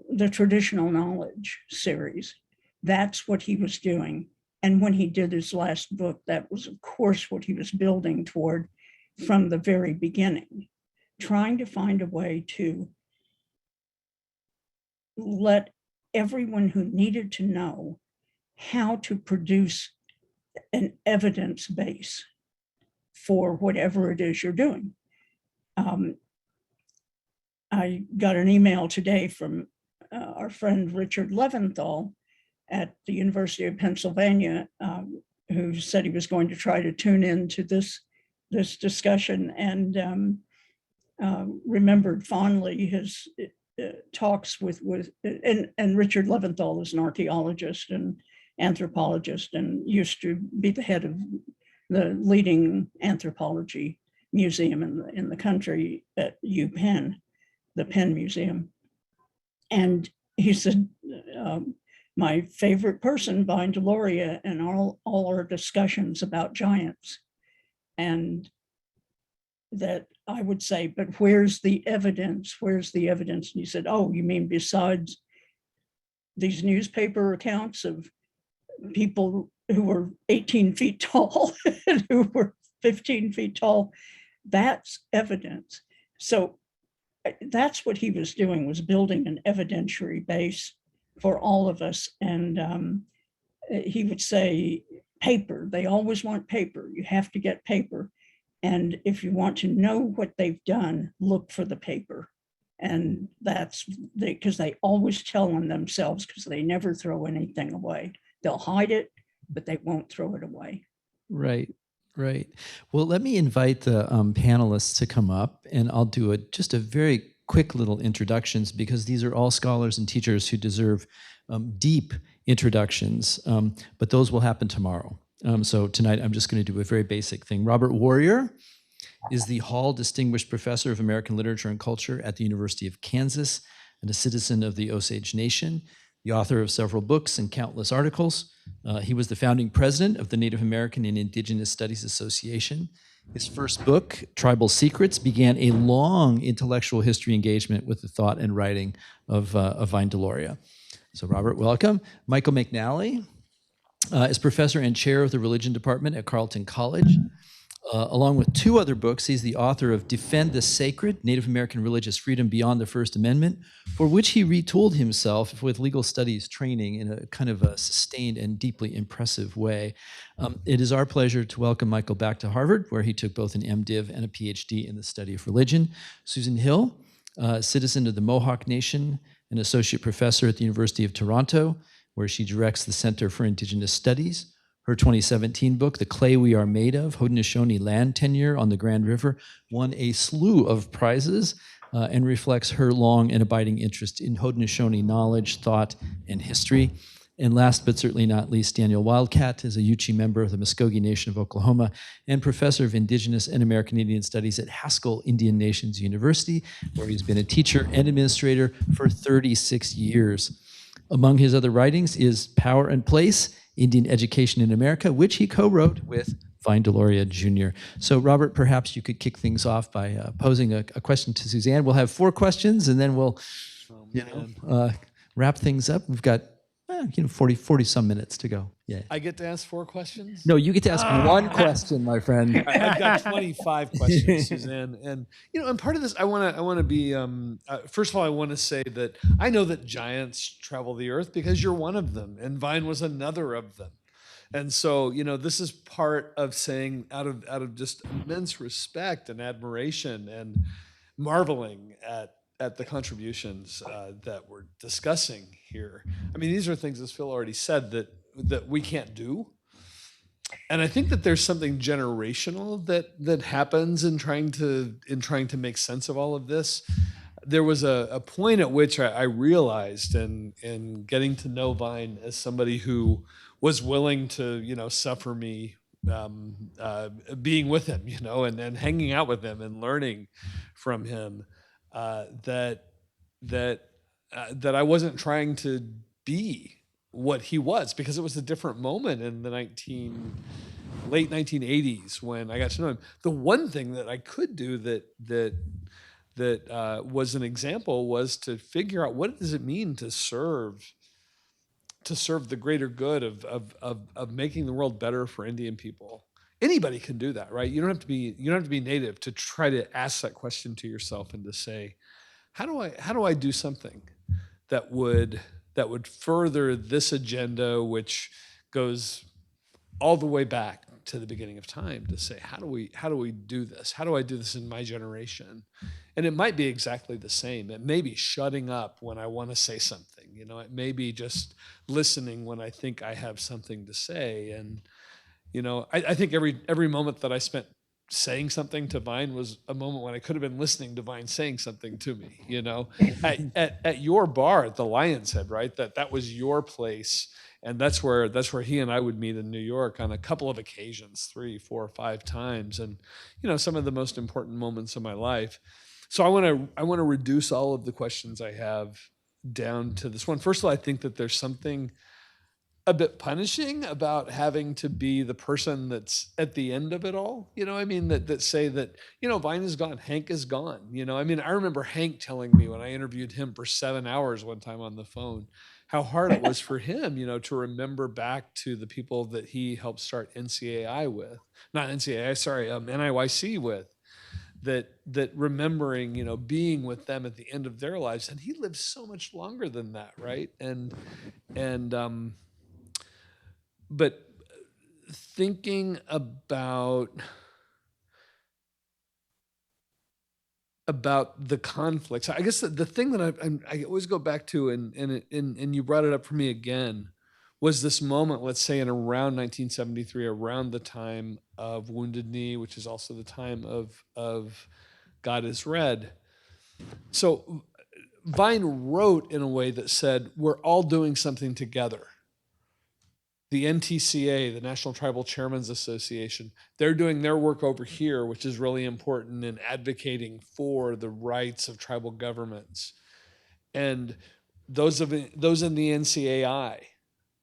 the traditional knowledge series, that's what he was doing. And when he did his last book, that was, of course, what he was building toward from the very beginning, trying to find a way to let everyone who needed to know how to produce an evidence base for whatever it is you're doing. I got an email today from our friend Richard Leventhal at the University of Pennsylvania, who said he was going to try to tune into this discussion, and remembered fondly his talks with and Richard Leventhal is an archaeologist and anthropologist and used to be the head of the leading anthropology museum in the country at UPenn, the Penn Museum. And he said, my favorite person, Vine Deloria, and all our discussions about giants. And that I would say, but where's the evidence? Where's the evidence? And he said, oh, you mean besides these newspaper accounts of people who were 18 feet tall and who were 15 feet tall? That's evidence. So that's what he was doing, was building an evidentiary base for all of us. And he would say, paper, they always want paper. You have to get paper. And if you want to know what they've done, look for the paper. And that's because they always tell on themselves, because they never throw anything away. They'll hide it, but they won't throw it away. Right. Right. Well, let me invite the panelists to come up, and I'll do just a very quick little introductions, because these are all scholars and teachers who deserve deep introductions, but those will happen tomorrow. So tonight I'm just going to do a very basic thing. Robert Warrior is the Hall Distinguished Professor of American Literature and Culture at the University of Kansas and a citizen of the Osage Nation, the author of several books and countless articles. He was the founding president of the Native American and Indigenous Studies Association. His first book, Tribal Secrets, began a long intellectual history engagement with the thought and writing of Vine Deloria. So Robert, welcome. Michael McNally is professor and chair of the religion department at Carleton College. Along with two other books, he's the author of Defend the Sacred, Native American Religious Freedom Beyond the First Amendment, for which he retooled himself with legal studies training in a kind of a sustained and deeply impressive way. It is our pleasure to welcome Michael back to Harvard, where he took both an MDiv and a PhD in the study of religion. Suzan Hill, citizen of the Mohawk Nation, an associate professor at the University of Toronto, where she directs the Center for Indigenous Studies. Her 2017 book, The Clay We Are Made Of, Haudenosaunee Land Tenure on the Grand River, won a slew of prizes and reflects her long and abiding interest in Haudenosaunee knowledge, thought, and history. And last but certainly not least, Daniel Wildcat is a Yuchi member of the Muscogee Nation of Oklahoma and professor of Indigenous and American Indian Studies at Haskell Indian Nations University, where he's been a teacher and administrator for 36 years. Among his other writings is Power and Place, Indian Education in America, which he co-wrote with Vine Deloria Jr. So Robert, perhaps you could kick things off by posing a question to Suzanne. We'll have 4 questions, and then we'll wrap things up. We've got 40 some minutes to go. Yeah. I get to ask 4 questions? No, you get to ask one question, my friend. I've got 25 questions, Suzanne. And, and part of this, I want to be, first of all, I want to say that I know that giants travel the earth because you're one of them, and Vine was another of them. And so, this is part of saying out of just immense respect and admiration and marveling at the contributions that we're discussing here. I mean, these are things, as Phil already said, that we can't do. And I think that there's something generational that happens in trying to make sense of all of this. There was a point at which I realized in getting to know Vine as somebody who was willing to, suffer me being with him, and hanging out with him and learning from him, that I wasn't trying to be what he was, because it was a different moment in the late 1980s when I got to know him. The one thing that I could do that was an example was to figure out, what does it mean to serve the greater good of making the world better for Indian people. Anybody can do that, right? You don't have to be native to try to ask that question to yourself and to say, how do I do something that would that would further this agenda, which goes all the way back to the beginning of time, to say, how do we do this? How do I do this in my generation? And it might be exactly the same. It may be shutting up when I want to say something. It may be just listening when I think I have something to say. And I think every moment that I spent saying something to Vine was a moment when I could have been listening to Vine saying something to me. At your bar at the Lion's Head, right? That was your place. And that's where he and I would meet in New York on a couple of occasions, 3, 4, 5 times, and some of the most important moments of my life. So I want to reduce all of the questions I have down to this one. First of all, I think that there's something a bit punishing about having to be the person that's at the end of it all. That say that Vine is gone, Hank is gone. I remember Hank telling me when I interviewed him for 7 hours one time on the phone, how hard it was for him, to remember back to the people that he helped start NCAI with, not NCAI, sorry, NIYC with, that remembering, being with them at the end of their lives. And he lived so much longer than that, right? But thinking about the conflicts, I guess the thing that I always go back to, and you brought it up for me again, was this moment, let's say in around 1973, around the time of Wounded Knee, which is also the time of God is Red. So Vine wrote in a way that said, we're all doing something together. The NTCA, the National Tribal Chairmen's Association, they're doing their work over here, which is really important in advocating for the rights of tribal governments. And those in the NCAI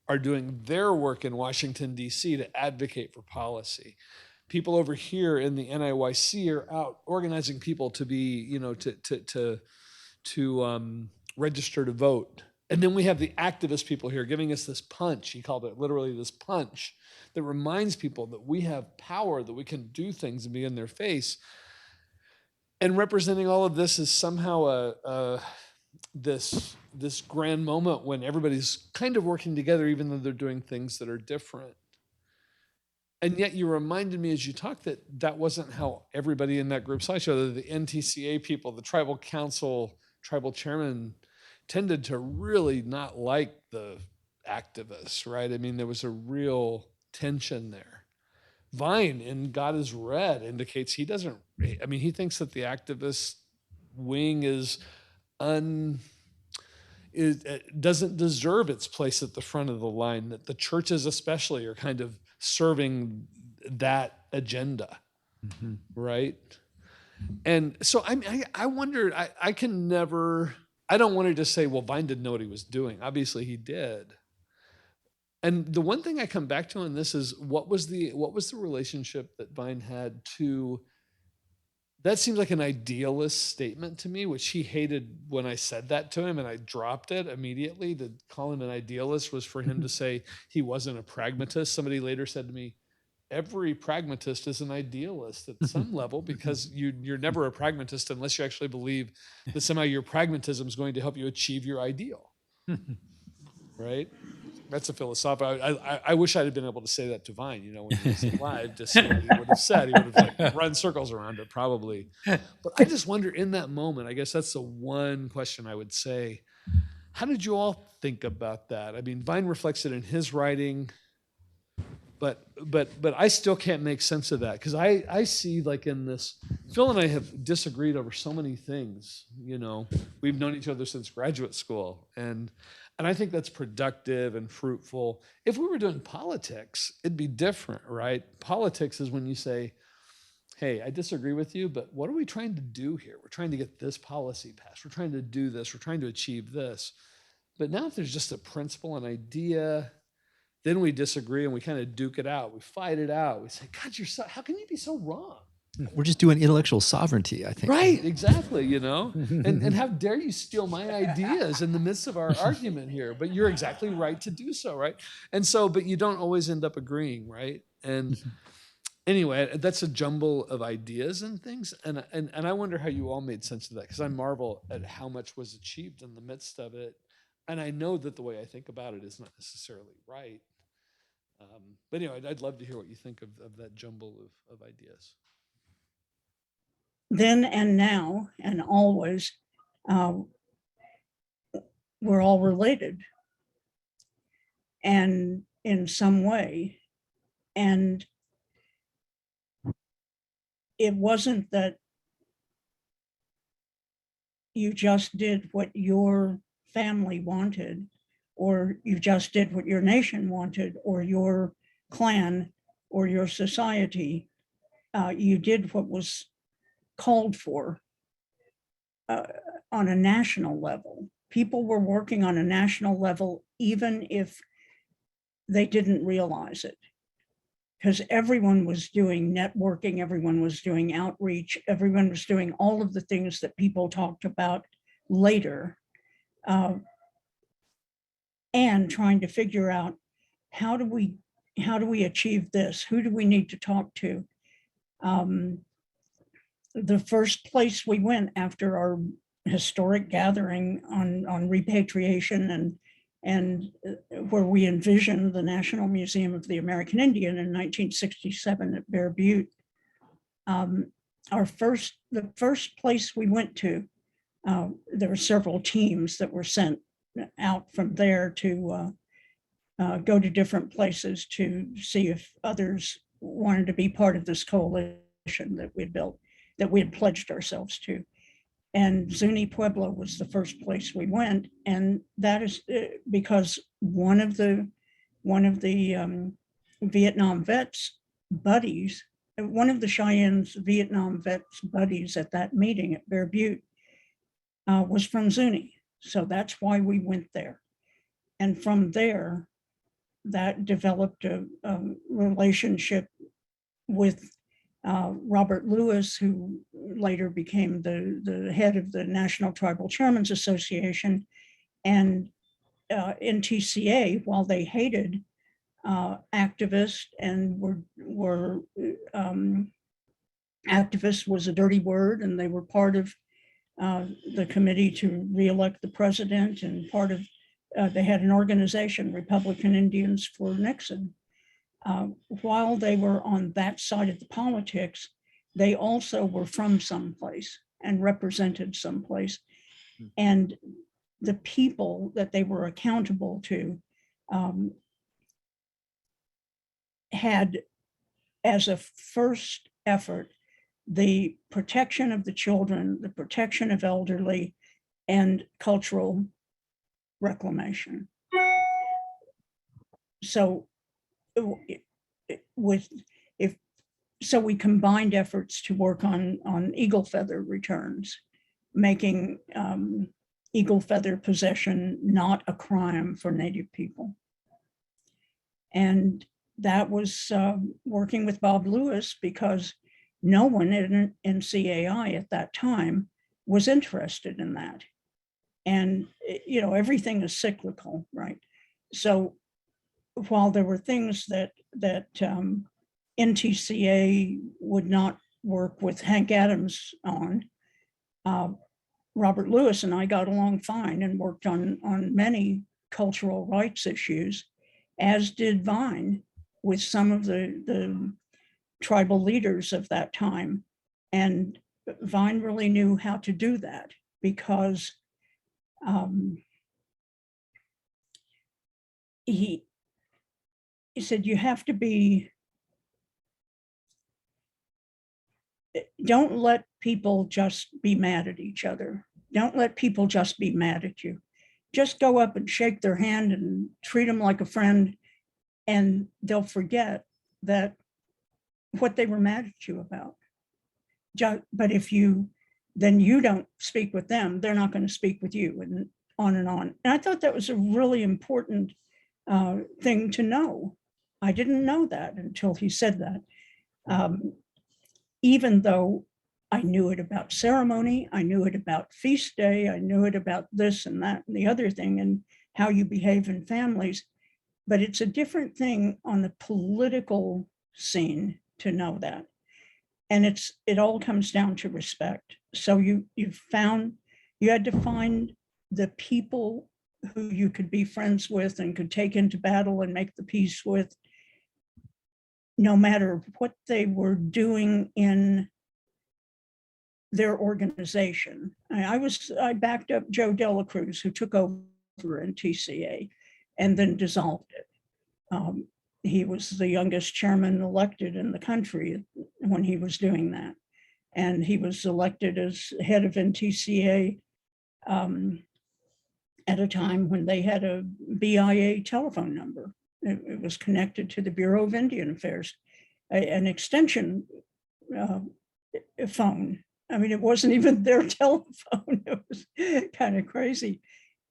are doing their work in Washington, D.C. to advocate for policy. People over here in the NIYC are out organizing people to be, to register to vote. And then we have the activist people here giving us this punch. He called it literally this punch that reminds people that we have power, that we can do things and be in their face. And representing all of this is somehow this grand moment when everybody's kind of working together, even though they're doing things that are different. And yet you reminded me as you talked that wasn't how everybody in that group saw each other. The NTCA people, the tribal council, tribal chairman, tended to really not like the activists, right? There was a real tension there. Vine in God is Red indicates he doesn't, he thinks that the activist wing doesn't deserve its place at the front of the line, that the churches especially are kind of serving that agenda, right? And so I wondered, I don't want to just say, well, Vine didn't know what he was doing. Obviously he did. And the one thing I come back to on this is what was the relationship that Vine had to, that seems like an idealist statement to me, which he hated when I said that to him, and I dropped it immediately. To call him an idealist was for him to say he wasn't a pragmatist. Somebody later said to me, every pragmatist is an idealist at some level, because you're never a pragmatist unless you actually believe that somehow your pragmatism is going to help you achieve your ideal, right? That's a philosophical. I wish I'd have been able to say that to Vine, when he was alive, just what he would have said. He would have run circles around it probably. But I just wonder in that moment, I guess that's the one question I would say, how did you all think about that? Vine reflects it in his writing. But I still can't make sense of that, because I see, like, in this, Phil and I have disagreed over so many things. We've known each other since graduate school, and I think that's productive and fruitful. If we were doing politics, it'd be different, right? Politics is when you say, hey, I disagree with you, but what are we trying to do here? We're trying to get this policy passed. We're trying to do this. We're trying to achieve this. But now if there's just a principle, an idea, then we disagree and we kind of duke it out. We fight it out. We say, God, how can you be so wrong? We're just doing intellectual sovereignty, I think. Right, exactly, And how dare you steal my ideas in the midst of our argument here? But you're exactly right to do so, right? And so, but you don't always end up agreeing, right? And anyway, that's a jumble of ideas and things. And I wonder how you all made sense of that, because I marvel at how much was achieved in the midst of it. And I know that the way I think about it is not necessarily right. But anyway, I'd love to hear what you think of that jumble of ideas. Then and now and always, we're all related, and in some way. And it wasn't that you just did what your family wanted, or you just did what your nation wanted, or your clan, or your society. You did what was called for on a national level. People were working on a national level, even if they didn't realize it, because everyone was doing networking, everyone was doing outreach, everyone was doing all of the things that people talked about later, and trying to figure out how do we achieve this? Who do we need to talk to? The first place we went after our historic gathering on repatriation and where we envisioned the National Museum of the American Indian in 1967 at Bear Butte. The first place we went to, there were several teams that were sent out from there to go to different places to see if others wanted to be part of this coalition that we built, that we had pledged ourselves to. And Zuni Pueblo was the first place we went, and that is because one of the Vietnam vets buddies, one of the Cheyenne's Vietnam vets buddies at that meeting at Bear Butte was from Zuni, so that's why we went there. And from there, that developed a relationship with Robert Lewis, who later became the head of the National Tribal Chairmen's Association, and NTCA, while they hated activists and were activists was a dirty word, and they were part of the committee to reelect the president, and part of they had an organization, Republican Indians for Nixon. While they were on that side of the politics, they also were from someplace and represented someplace. And the people that they were accountable to had, as a first effort, the protection of the children, the protection of elderly, and cultural reclamation. So we combined efforts to work on eagle feather returns, making eagle feather possession not a crime for Native people. And that was working with Bob Lewis, because no one in NCAI at that time was interested in that. And everything is cyclical, right? So while there were things that NTCA would not work with Hank Adams on, Robert Lewis and I got along fine and worked on many cultural rights issues, as did Vine with some of the tribal leaders of that time. And Vine really knew how to do that, because he said, you have to don't let people just be mad at each other. Don't let people just be mad at you. Just go up and shake their hand and treat them like a friend, and they'll forget that what they were mad at you about. But if you don't speak with them, they're not going to speak with you, and on and on. And I thought that was a really important thing to know. I didn't know that until he said that. Even though I knew it about ceremony, I knew it about feast day, I knew it about this and that and the other thing, and how you behave in families. But it's a different thing on the political scene to know that. And it all comes down to respect. So you had to find the people who you could be friends with and could take into battle and make the peace with, no matter what they were doing in their organization. I backed up Joe Dela Cruz, who took over in TCA and then dissolved it. He was the youngest chairman elected in the country when he was doing that. And he was elected as head of NTCA at a time when they had a BIA telephone number. It was connected to the Bureau of Indian Affairs, an extension phone. I mean, it wasn't even their telephone. It was kind of crazy.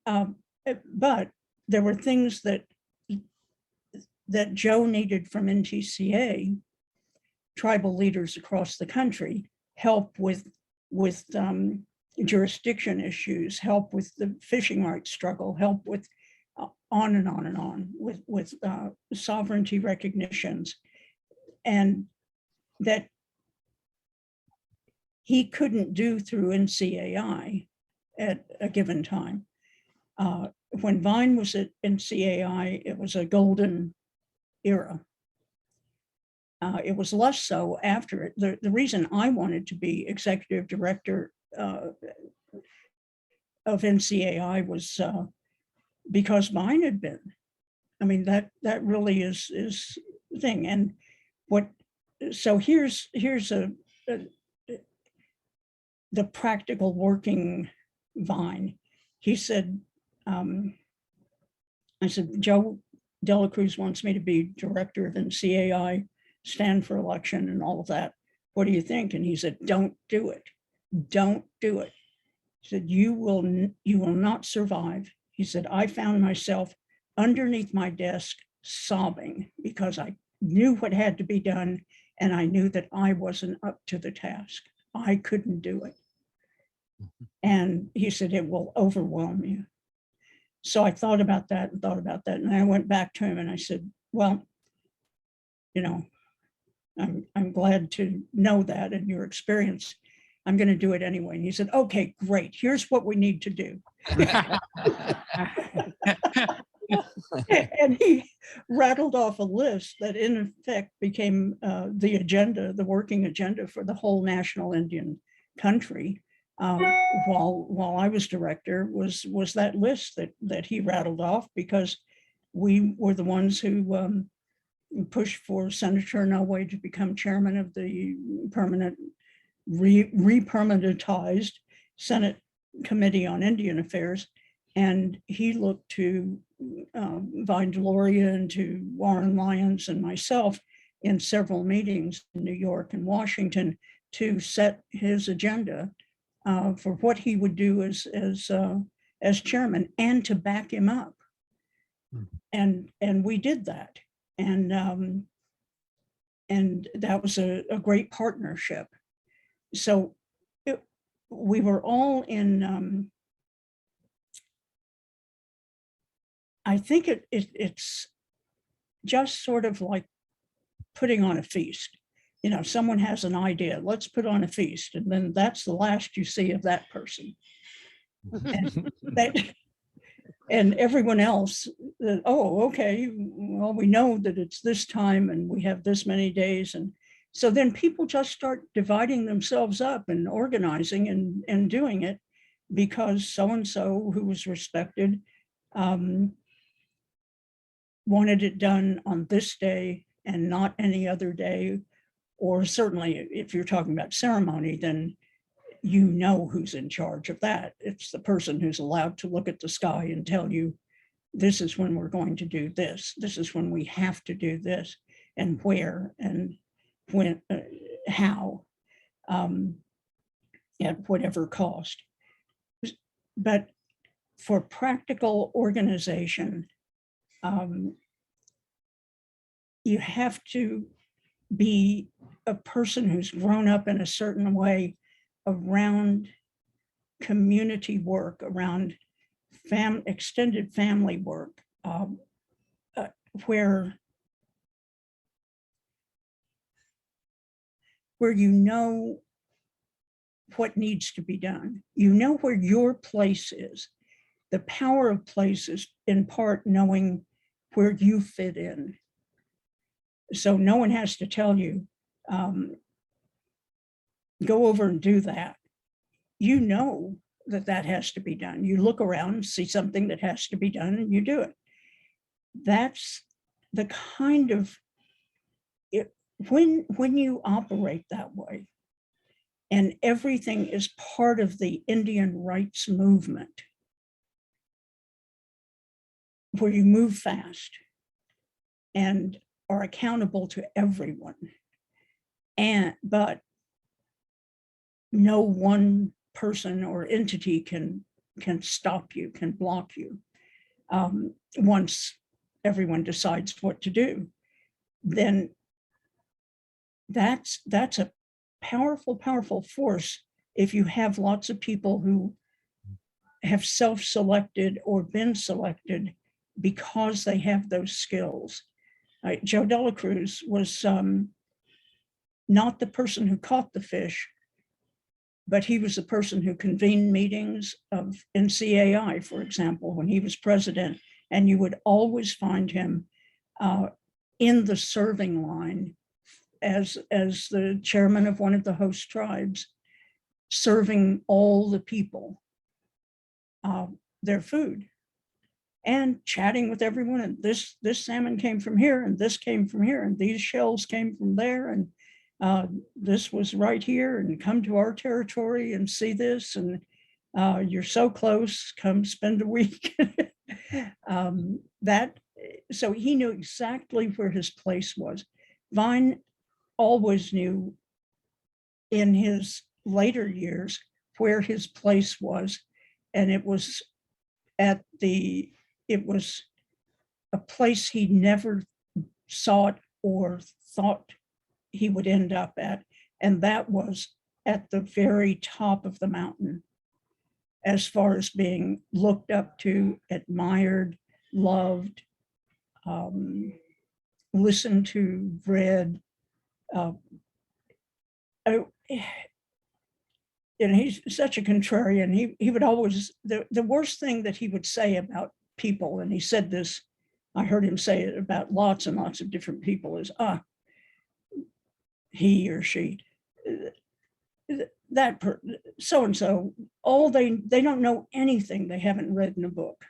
But there were things that Joe needed from NTCA, tribal leaders across the country, help with jurisdiction issues, help with the fishing rights struggle, help with on and on and on with sovereignty recognitions, and that he couldn't do through NCAI at a given time. When Vine was at NCAI, it was a golden era. It was less so after it. The reason I wanted to be executive director of NCAI was because Vine had been. I mean, that really is the thing. And so here's the practical working Vine. He said, I said, Joe Dela Cruz wants me to be director of NCAI, stand for election and all of that. What do you think? And he said, don't do it. Don't do it. He said, you will not survive. He said, I found myself underneath my desk sobbing because I knew what had to be done and I knew that I wasn't up to the task. I couldn't do it. And he said, it will overwhelm you. So I thought about that. And I went back to him and I said, well, you know, I'm glad to know that and your experience. I'm going to do it anyway. And he said, okay, great. Here's what we need to do. And he rattled off a list that in effect became the agenda, the working agenda for the whole national Indian country. While I was director, was that list that he rattled off, because we were the ones who pushed for Senator Inouye to become chairman of the permanent, re-permanentized Senate Committee on Indian Affairs. And he looked to Vine Deloria and to Warren Lyons and myself in several meetings in New York and Washington to set his agenda for what he would do as chairman, and to back him up. And we did that. And that was a great partnership. So we were all in, I think it's just sort of like putting on a feast. You know, someone has an idea, let's put on a feast, and then that's the last you see of that person. And everyone else, oh, okay, well, we know that it's this time and we have this many days. And so then people just start dividing themselves up and organizing and doing it because so-and-so who was respected wanted it done on this day and not any other day. Or certainly if you're talking about ceremony, then you know who's in charge of that. It's the person who's allowed to look at the sky and tell you, this is when we're going to do this. This is when we have to do this, and where and when, how, at whatever cost. But for practical organization, you have to be a person who's grown up in a certain way around community work, around extended family work, where you know what needs to be done. You know where your place is. the power of place is in part knowing where you fit in. So no one has to tell you, go over and do that. You know that that has to be done. You look around, see something that has to be done, and you do it. That's the kind of it when you operate that way, and everything is part of the Indian rights movement, where you move fast and are accountable to everyone, but no one person or entity can stop you, can block you. Once everyone decides what to do, then that's a powerful force. If you have lots of people who have self-selected or been selected because they have those skills. Joe Dela Cruz was not the person who caught the fish, but he was the person who convened meetings of NCAI, for example, when he was president, and you would always find him in the serving line as the chairman of one of the host tribes, serving all the people their food and chatting with everyone. And this salmon came from here, and this came from here, and these shells came from there, and this was right here, and come to our territory and see this, and you're so close, come spend a week. So he knew exactly where his place was. Vine always knew in his later years where his place was, and it was a place he never sought or thought he would end up at, and that was at the very top of the mountain, as far as being looked up to, admired, loved, listened to, read. And he's such a contrarian. He would always, the worst thing that he would say about people, and he said this, I heard him say it about lots and lots of different people, is, he or she, that so-and-so, they don't know anything they haven't read in a book.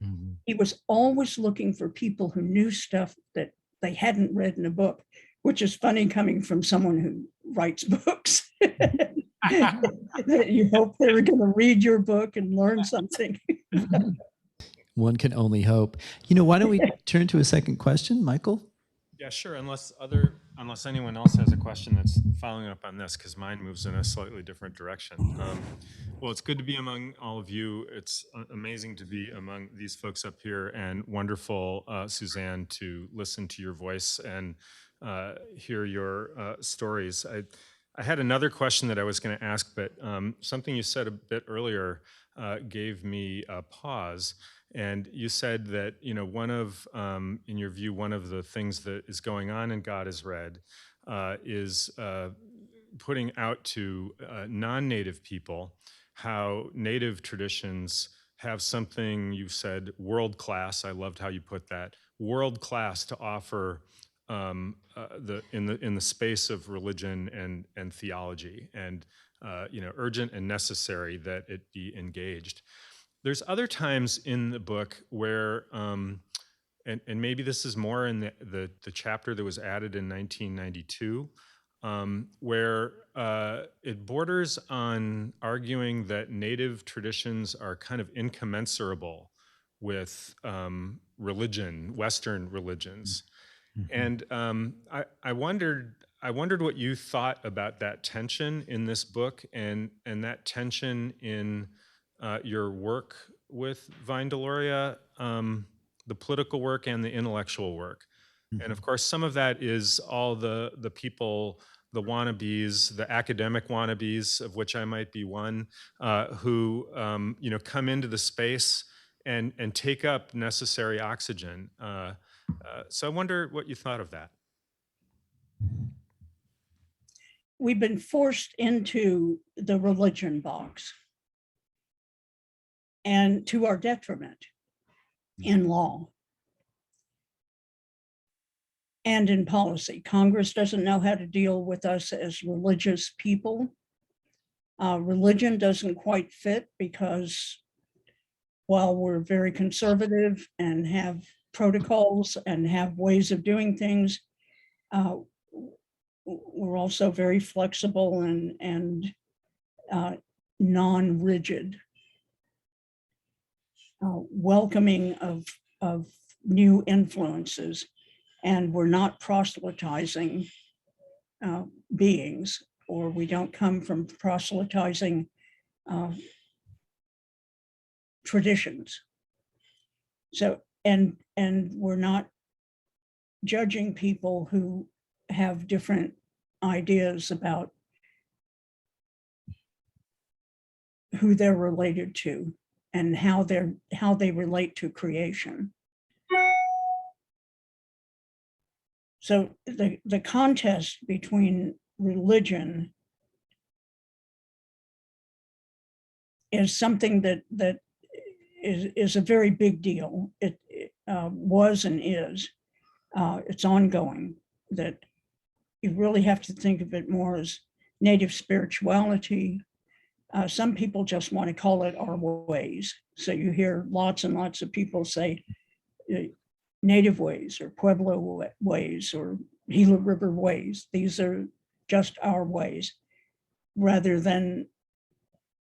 Mm-hmm. He was always looking for people who knew stuff that they hadn't read in a book, which is funny coming from someone who writes books. That you hope they were going to read your book and learn something. One can only hope. Why don't we turn to a second question, Michael? Yeah, sure. Unless anyone else has a question that's following up on this, because mine moves in a slightly different direction. Well, it's good to be among all of you. It's amazing to be among these folks up here, and wonderful, Suzanne, to listen to your voice and hear your stories. I had another question that I was going to ask, but something you said a bit earlier gave me a pause. And you said that, in your view, one of the things that is going on in God is Read is putting out to non-Native people how Native traditions have something, you said, world-class. I loved how you put that, world-class to offer in the space of religion and theology, and urgent and necessary that it be engaged. There's other times in the book where, and maybe this is more in the chapter that was added in 1992, where it borders on arguing that Native traditions are kind of incommensurable with religion, Western religions. Mm-hmm. And I wondered what you thought about that tension in this book, and that tension in your work with Vine Deloria, the political work and the intellectual work. Mm-hmm. And of course, some of that is all the people, the wannabes, the academic wannabes, of which I might be one, who come into the space and take up necessary oxygen. So I wonder what you thought of that. We've been forced into the religion box. and to our detriment in law and in policy. Congress doesn't know how to deal with us as religious people. Religion doesn't quite fit because while we're very conservative and have protocols and have ways of doing things, we're also very flexible and non-rigid, welcoming of new influences, and we're not proselytizing beings, or we don't come from proselytizing traditions. So, and we're not judging people who have different ideas about who they're related to and how they relate to creation. So the contest between religion is something that is a very big deal. It was and is. It's ongoing. That you really have to think of it more as native spirituality. Some people just want to call it our ways. So you hear lots and lots of people say native ways or Pueblo ways or Gila River ways. These are just our ways, rather than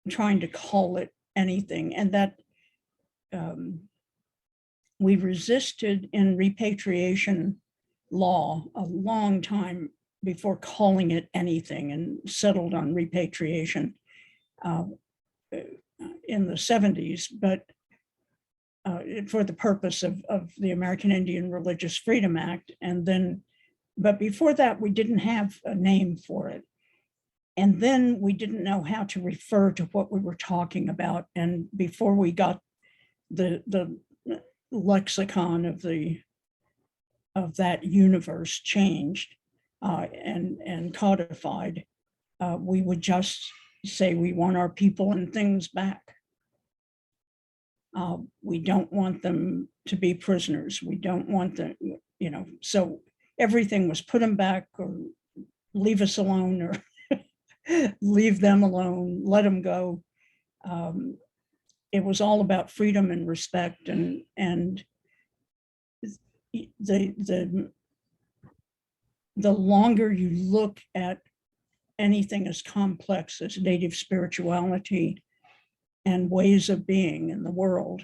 trying to call it anything. And that we resisted in repatriation law a long time before calling it anything, and settled on repatriation in the 70s, but for the purpose of the American Indian Religious Freedom Act. And then, but before that, we didn't have a name for it. And then we didn't know how to refer to what we were talking about. And before we got the lexicon of that universe changed and codified, we would just say we want our people and things back. We don't want them to be prisoners. We don't want them, so everything was put them back, or leave us alone, or leave them alone, let them go. It was all about freedom and respect, and the longer you look at anything as complex as native spirituality and ways of being in the world,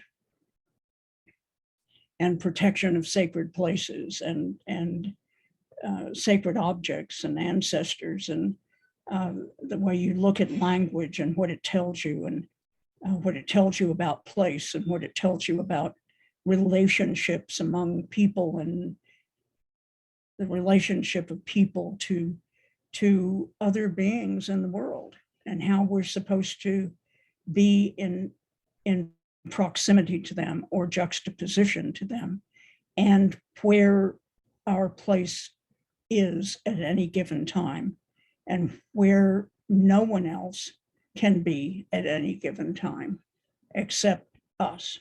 and protection of sacred places and sacred objects and ancestors, and the way you look at language and what it tells you, and what it tells you about place, and what it tells you about relationships among people, and the relationship of people to other beings in the world, and how we're supposed to be in proximity to them or juxtaposition to them, and where our place is at any given time, and where no one else can be at any given time except us,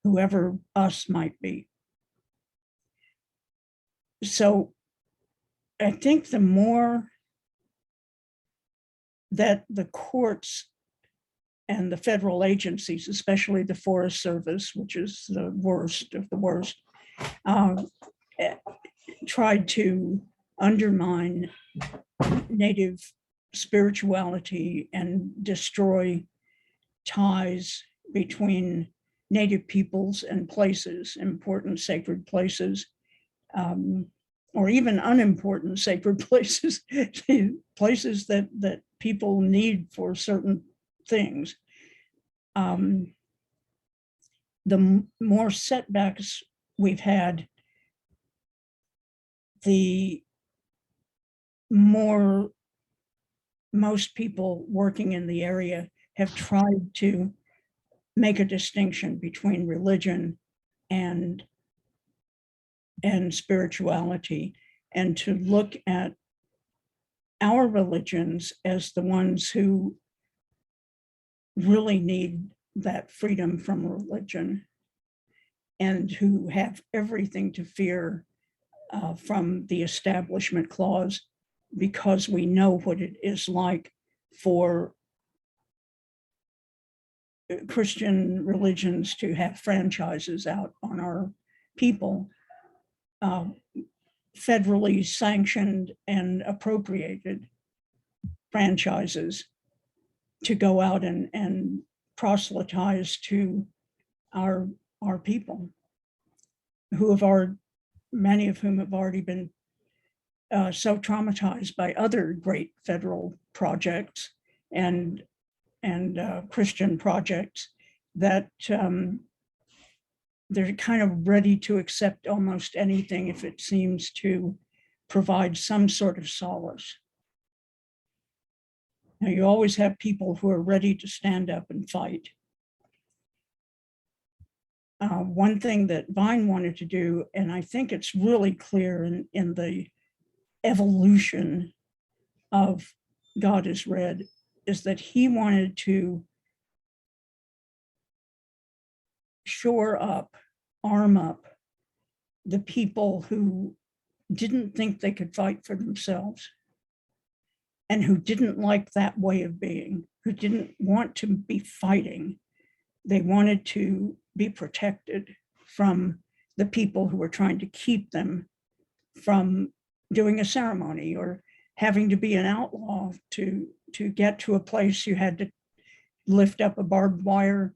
whoever us might be. So I think the more that the courts and the federal agencies, especially the Forest Service, which is the worst of the worst, tried to undermine native spirituality and destroy ties between native peoples and places, important sacred places, or even unimportant sacred places, places that people need for certain things. The more setbacks we've had, the more most people working in the area have tried to make a distinction between religion and spirituality, and to look at our religions as the ones who really need that freedom from religion and who have everything to fear from the Establishment Clause, because we know what it is like for Christian religions to have franchises out on our people, federally sanctioned and appropriated franchises to go out and proselytize to our people, who have many of whom have already been so traumatized by other great federal projects and Christian projects that they're kind of ready to accept almost anything if it seems to provide some sort of solace. Now, you always have people who are ready to stand up and fight. One thing that Vine wanted to do, and I think it's really clear in the evolution of God is Red, is that he wanted to shore up, arm up the people who didn't think they could fight for themselves and who didn't like that way of being, who didn't want to be fighting. They wanted to be protected from the people who were trying to keep them from doing a ceremony or having to be an outlaw. To get to a place, you had to lift up a barbed wire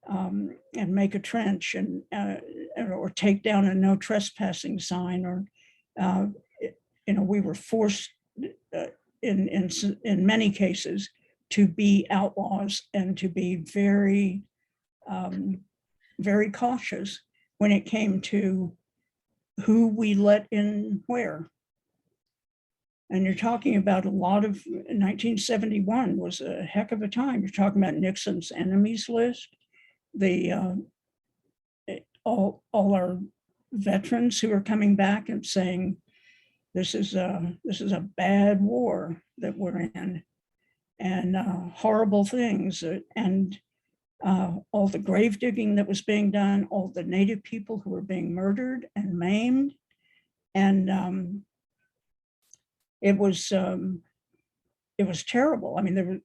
and make a trench, and or take down a no trespassing sign, or we were forced in many cases to be outlaws and to be very very cautious when it came to who we let in where. And you're talking about a lot of 1971 was a heck of a time. You're talking about Nixon's enemies list, all our veterans who are coming back and saying, this is a bad war that we're in, and horrible things, and all the grave digging that was being done, all the Native people who were being murdered and maimed, and it was terrible. I mean,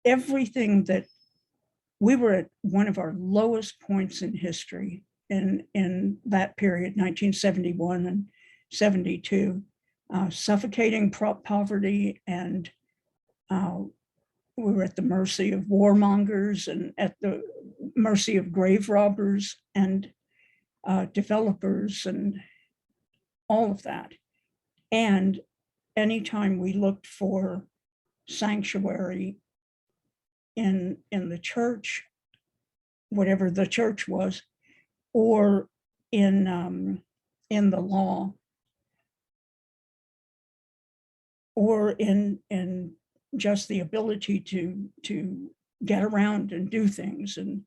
everything that we were at one of our lowest points in history in that period, 1971 and 72, suffocating poverty, and we were at the mercy of warmongers and at the mercy of grave robbers and developers and all of that. And anytime we looked for sanctuary in the church, whatever the church was, or in the law, or in just the ability to get around and do things and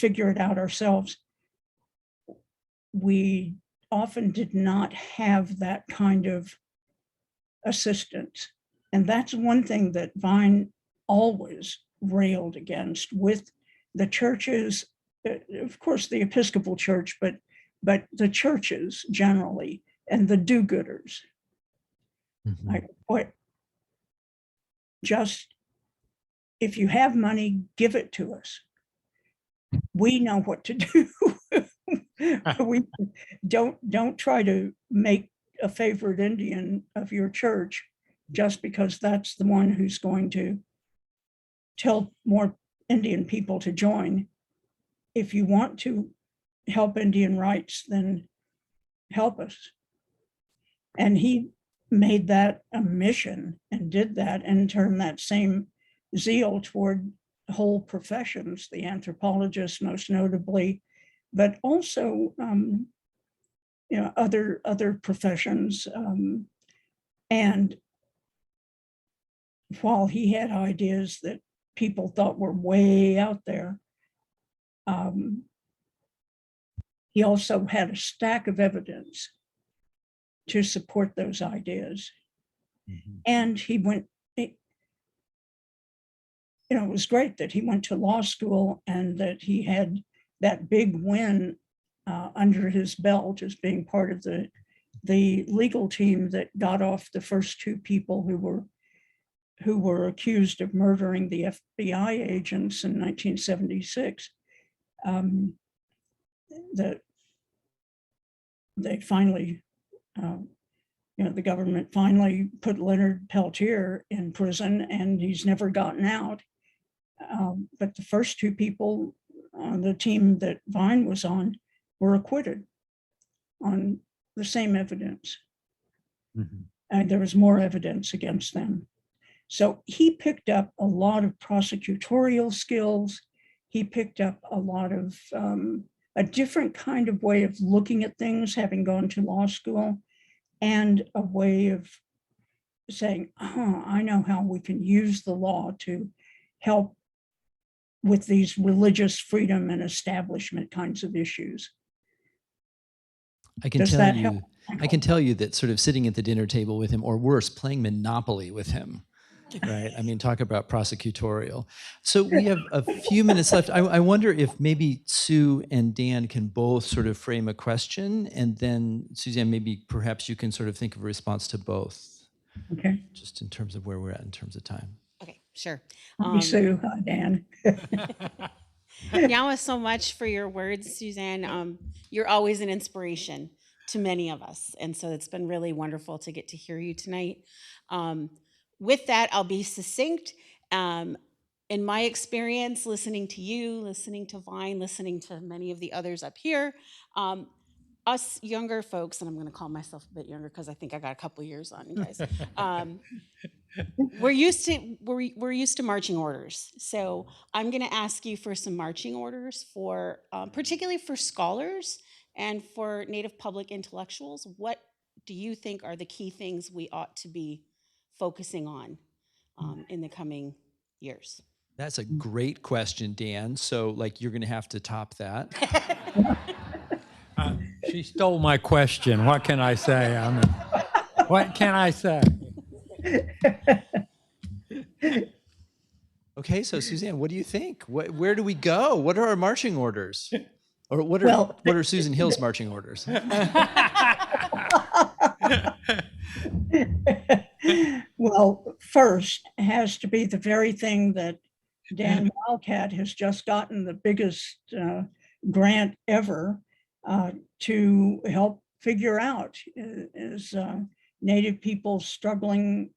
figure it out ourselves, we often did not have that kind of assistance. And that's one thing that Vine always railed against with the churches, of course, the Episcopal Church, but the churches generally, and the do-gooders. Mm-hmm. Like, just, if you have money, give it to us. We know what to do. We don't try to make a favorite Indian of your church just because that's the one who's going to tell more Indian people to join. If you want to help Indian rights, then help us. And he made that a mission and did that, and turned that same zeal toward whole professions, the anthropologists most notably, but also other professions. And while he had ideas that people thought were way out there, he also had a stack of evidence to support those ideas. Mm-hmm. And he went, it was great that he went to law school and that he had that big win under his belt as being part of the legal team that got off the first two people who were accused of murdering the FBI agents in 1976. That they finally, the government finally put Leonard Peltier in prison, and he's never gotten out. But the first two people on the team that Vine was on were acquitted on the same evidence. And there was more evidence against them. So he picked up a lot of prosecutorial skills. He picked up a lot of a different kind of way of looking at things, having gone to law school, and a way of saying, I know how we can use the law to help with these religious freedom and establishment kinds of issues. I can Does tell that you, help? I can tell you that sort of sitting at the dinner table with him, or worse, playing Monopoly with him, right? I mean, talk about prosecutorial. So we have a few minutes left. I wonder if maybe Sue and Dan can both sort of frame a question, and then Suzanne, maybe perhaps you can sort of think of a response to both, Okay. just in terms of where we're at in terms of time. Okay, sure. Hi, Sue. Hi, Dan. Now, so much for your words, Suzanne. You're always an inspiration to many of us. And so it's been really wonderful to get to hear you tonight. With that, I'll be succinct. In my experience, listening to you, listening to Vine, listening to many of the others up here, us younger folks, and I'm going to call myself a bit younger because I think I got a couple years on you guys. We're used to marching orders. So I'm going to ask you for some marching orders for, particularly for scholars and for Native public intellectuals. What do you think are the key things we ought to be focusing on in the coming years? That's a great question, Dan. So like, you're going to have to top that. She stole my question. What can I say? What can I say? Okay, so Suzanne, what do you think? Where do we go? What are our marching orders? Or what are Susan Hill's marching orders? Well, first has to be the very thing that Dan Wildcat has just gotten the biggest grant ever to help figure out is Native people struggling,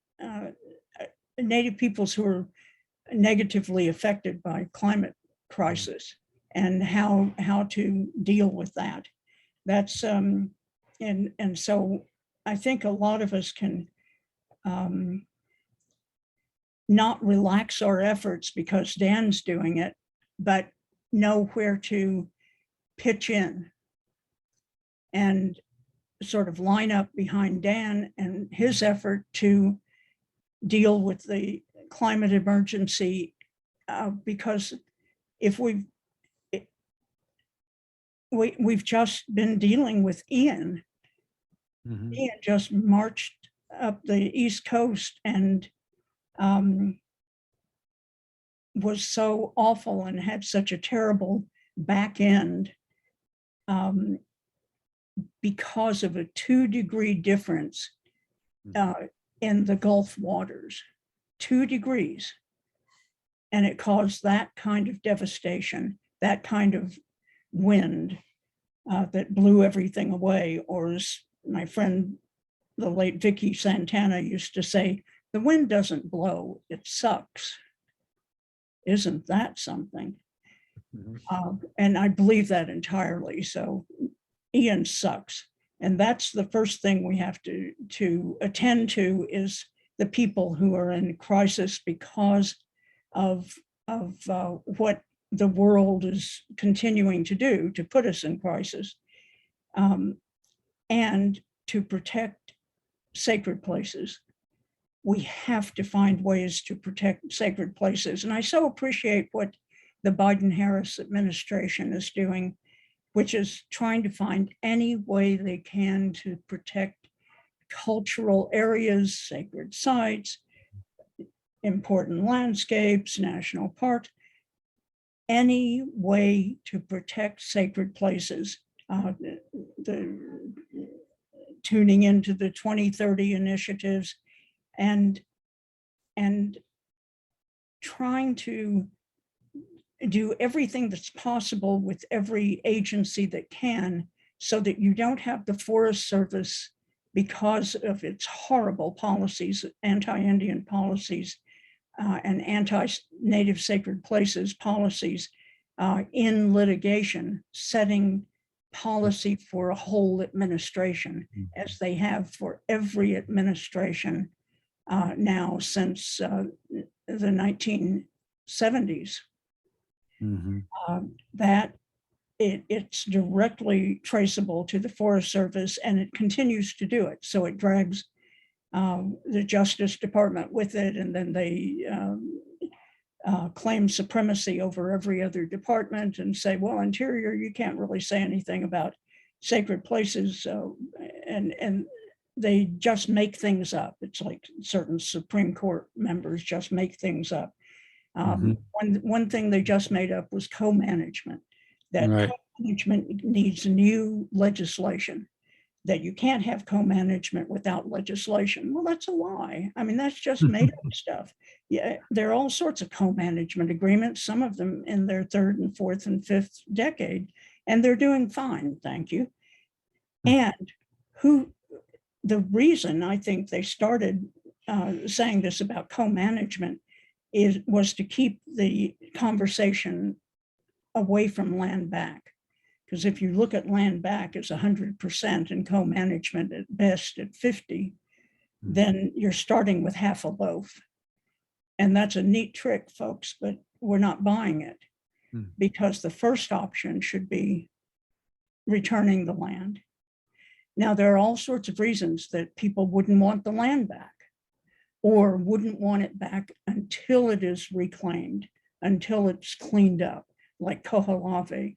Native peoples who are negatively affected by climate crisis and how to deal with that. That's and so I think a lot of us can not relax our efforts because Dan's doing it, but know where to pitch in and sort of line up behind Dan and his effort to deal with the climate emergency, because if we've just been dealing with Ian. Mm-hmm. Ian just marched up the East Coast and was so awful and had such a terrible back end because of a 2-degree difference in the Gulf waters, 2 degrees. And it caused that kind of devastation, that kind of wind that blew everything away. Or as my friend, the late Vicky Santana used to say, the wind doesn't blow, it sucks. Isn't that something? And I believe that entirely. So Ian sucks. And that's the first thing we have to attend to is the people who are in crisis because of what the world is continuing to do to put us in crisis, and to protect sacred places. We have to find ways to protect sacred places. And I so appreciate what the Biden-Harris administration is doing, which is trying to find any way they can to protect cultural areas, sacred sites, important landscapes, national parks, any way to protect sacred places. The tuning into the 2030 initiatives and trying to do everything that's possible with every agency that can, so that you don't have the Forest Service, because of its horrible policies, anti-Indian policies, and anti-native sacred places policies, in litigation, setting policy for a whole administration, as they have for every administration now since the 1970s. That it's directly traceable to the Forest Service, and it continues to do it. So it drags the Justice Department with it, and then they claim supremacy over every other department and say, well, Interior, you can't really say anything about sacred places. And they just make things up. It's like certain Supreme Court members just make things up. One thing they just made up was co-management, that Right. co-management needs new legislation, that you can't have co-management without legislation. Well, that's a lie. I mean, that's just made up stuff. Yeah, there are all sorts of co-management agreements, some of them in their third and fourth and fifth decade, and they're doing fine, thank you. And the reason I think they started saying this about co-management was to keep the conversation away from land back. Because if you look at land back as 100% and co-management at best at 50, then you're starting with half a loaf. And that's a neat trick, folks, but we're not buying it, because the first option should be returning the land. Now, there are all sorts of reasons that people wouldn't want the land back, or wouldn't want it back until it is reclaimed, until it's cleaned up, like Koholave.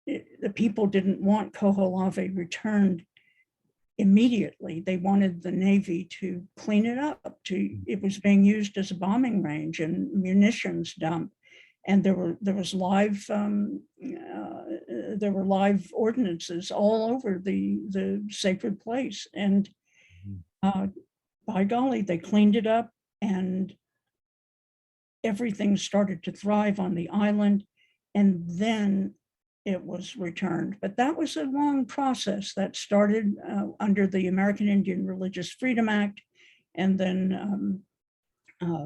The people didn't want Koholave returned immediately. They wanted the Navy to clean it up. It was being used as a bombing range and munitions dump, and there were live ordinances all over the sacred place. And by golly, they cleaned it up, and everything started to thrive on the island. And then it was returned. But that was a long process that started under the American Indian Religious Freedom Act. And then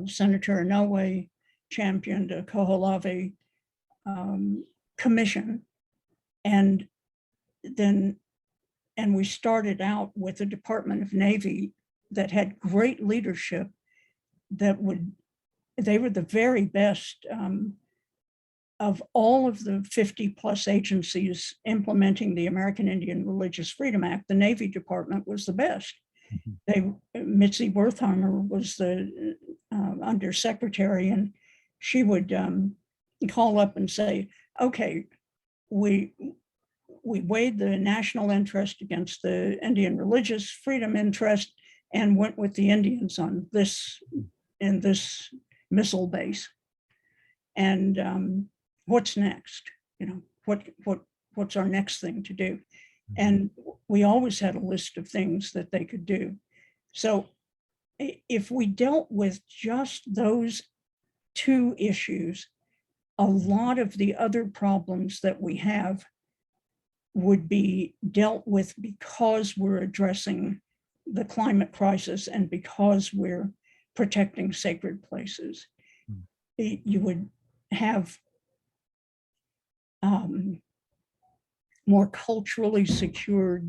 Senator Inouye championed a Koholave commission. And we started out with a Department of Navy that had great leadership, they were the very best of all of the 50 plus agencies implementing the American Indian Religious Freedom Act. The Navy Department was the best. Mitzi Wertheimer was the undersecretary, and she would call up and say, okay, we weighed the national interest against the Indian religious freedom interest and went with the Indians on this, in this missile base. And what's next? You know, what's our next thing to do? And we always had a list of things that they could do. So if we dealt with just those two issues, a lot of the other problems that we have would be dealt with, because we're addressing the climate crisis and because we're protecting sacred places. You would have more culturally secure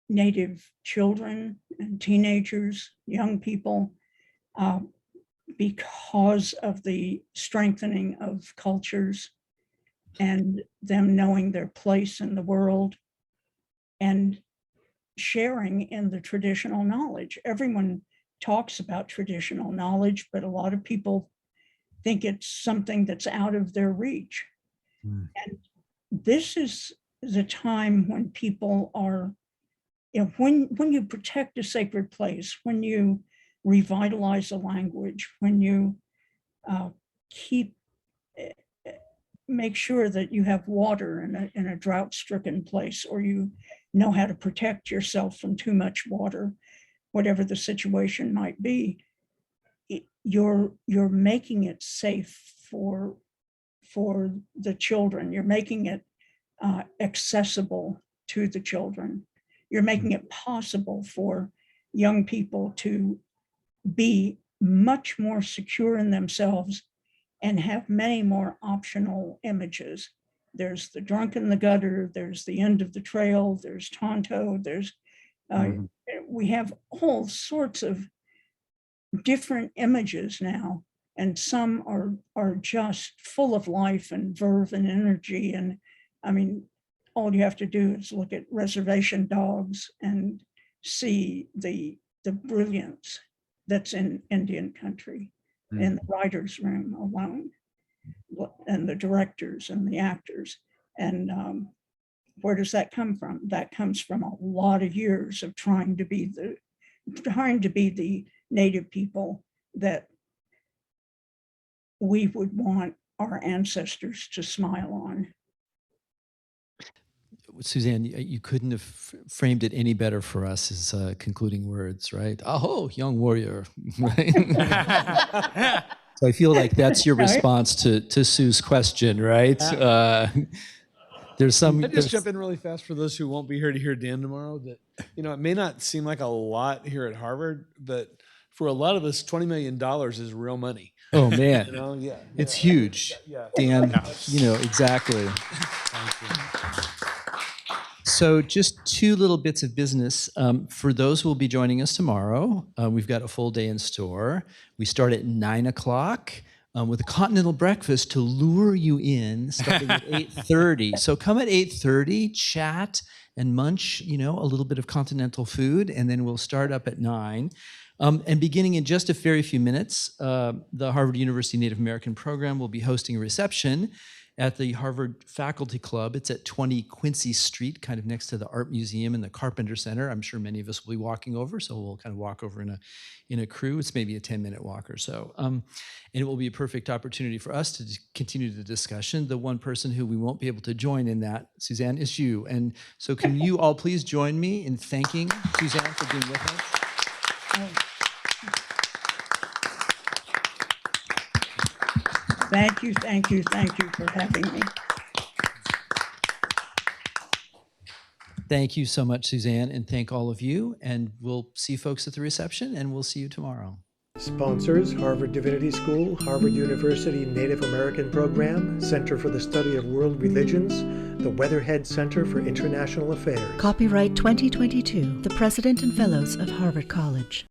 Native children and teenagers, young people, because of the strengthening of cultures and them knowing their place in the world and sharing in the traditional knowledge. Everyone talks about traditional knowledge, but a lot of people think it's something that's out of their reach. And this is the time when people are when you protect a sacred place, when you revitalize a language, when you make sure that you have water in a drought-stricken place, or you know how to protect yourself from too much water, whatever the situation might be, you're making it safe for the children. You're making it accessible to the children. You're making it possible for young people to be much more secure in themselves and have many more optional images. There's the drunk in the gutter, there's the end of the trail, there's Tonto, there's, we have all sorts of different images now, and some are just full of life and verve and energy. And I mean, all you have to do is look at Reservation Dogs and see the brilliance that's in Indian country, in the writer's room alone, and the directors and the actors. And where does that come from? That comes from a lot of years of trying to be the Native people that we would want our ancestors to smile on. Suzanne, you couldn't have framed it any better for us as concluding words, right? Aho, young warrior, right? So I feel like that's your response to Sue's question, right? There's some. I just jump in really fast for those who won't be here to hear Dan tomorrow. That it may not seem like a lot here at Harvard, but for a lot of us, $20 million is real money. Oh man, it's huge. Dan, exactly. Thank you. So just two little bits of business. For those who will be joining us tomorrow, we've got a full day in store. We start at 9 o'clock with a continental breakfast to lure you in, starting at 8:30. So come at 8:30, chat and munch, a little bit of continental food, and then we'll start up at 9. And beginning in just a very few minutes, the Harvard University Native American program will be hosting a reception at the Harvard Faculty Club. It's at 20 Quincy Street, kind of next to the Art Museum and the Carpenter Center. I'm sure many of us will be walking over, so we'll kind of walk over in a crew. It's maybe a 10-minute walk or so. And it will be a perfect opportunity for us to continue the discussion. The one person who we won't be able to join in that, Suzanne, is you. And so can you all please join me in thanking Suzanne for being with us? Thank you for having me. Thank you so much, Suzanne, and thank all of you. And we'll see folks at the reception, and we'll see you tomorrow. Sponsors: Harvard Divinity School, Harvard University Native American Program, Center for the Study of World Religions, the Weatherhead Center for International Affairs. Copyright 2022, the President and Fellows of Harvard College.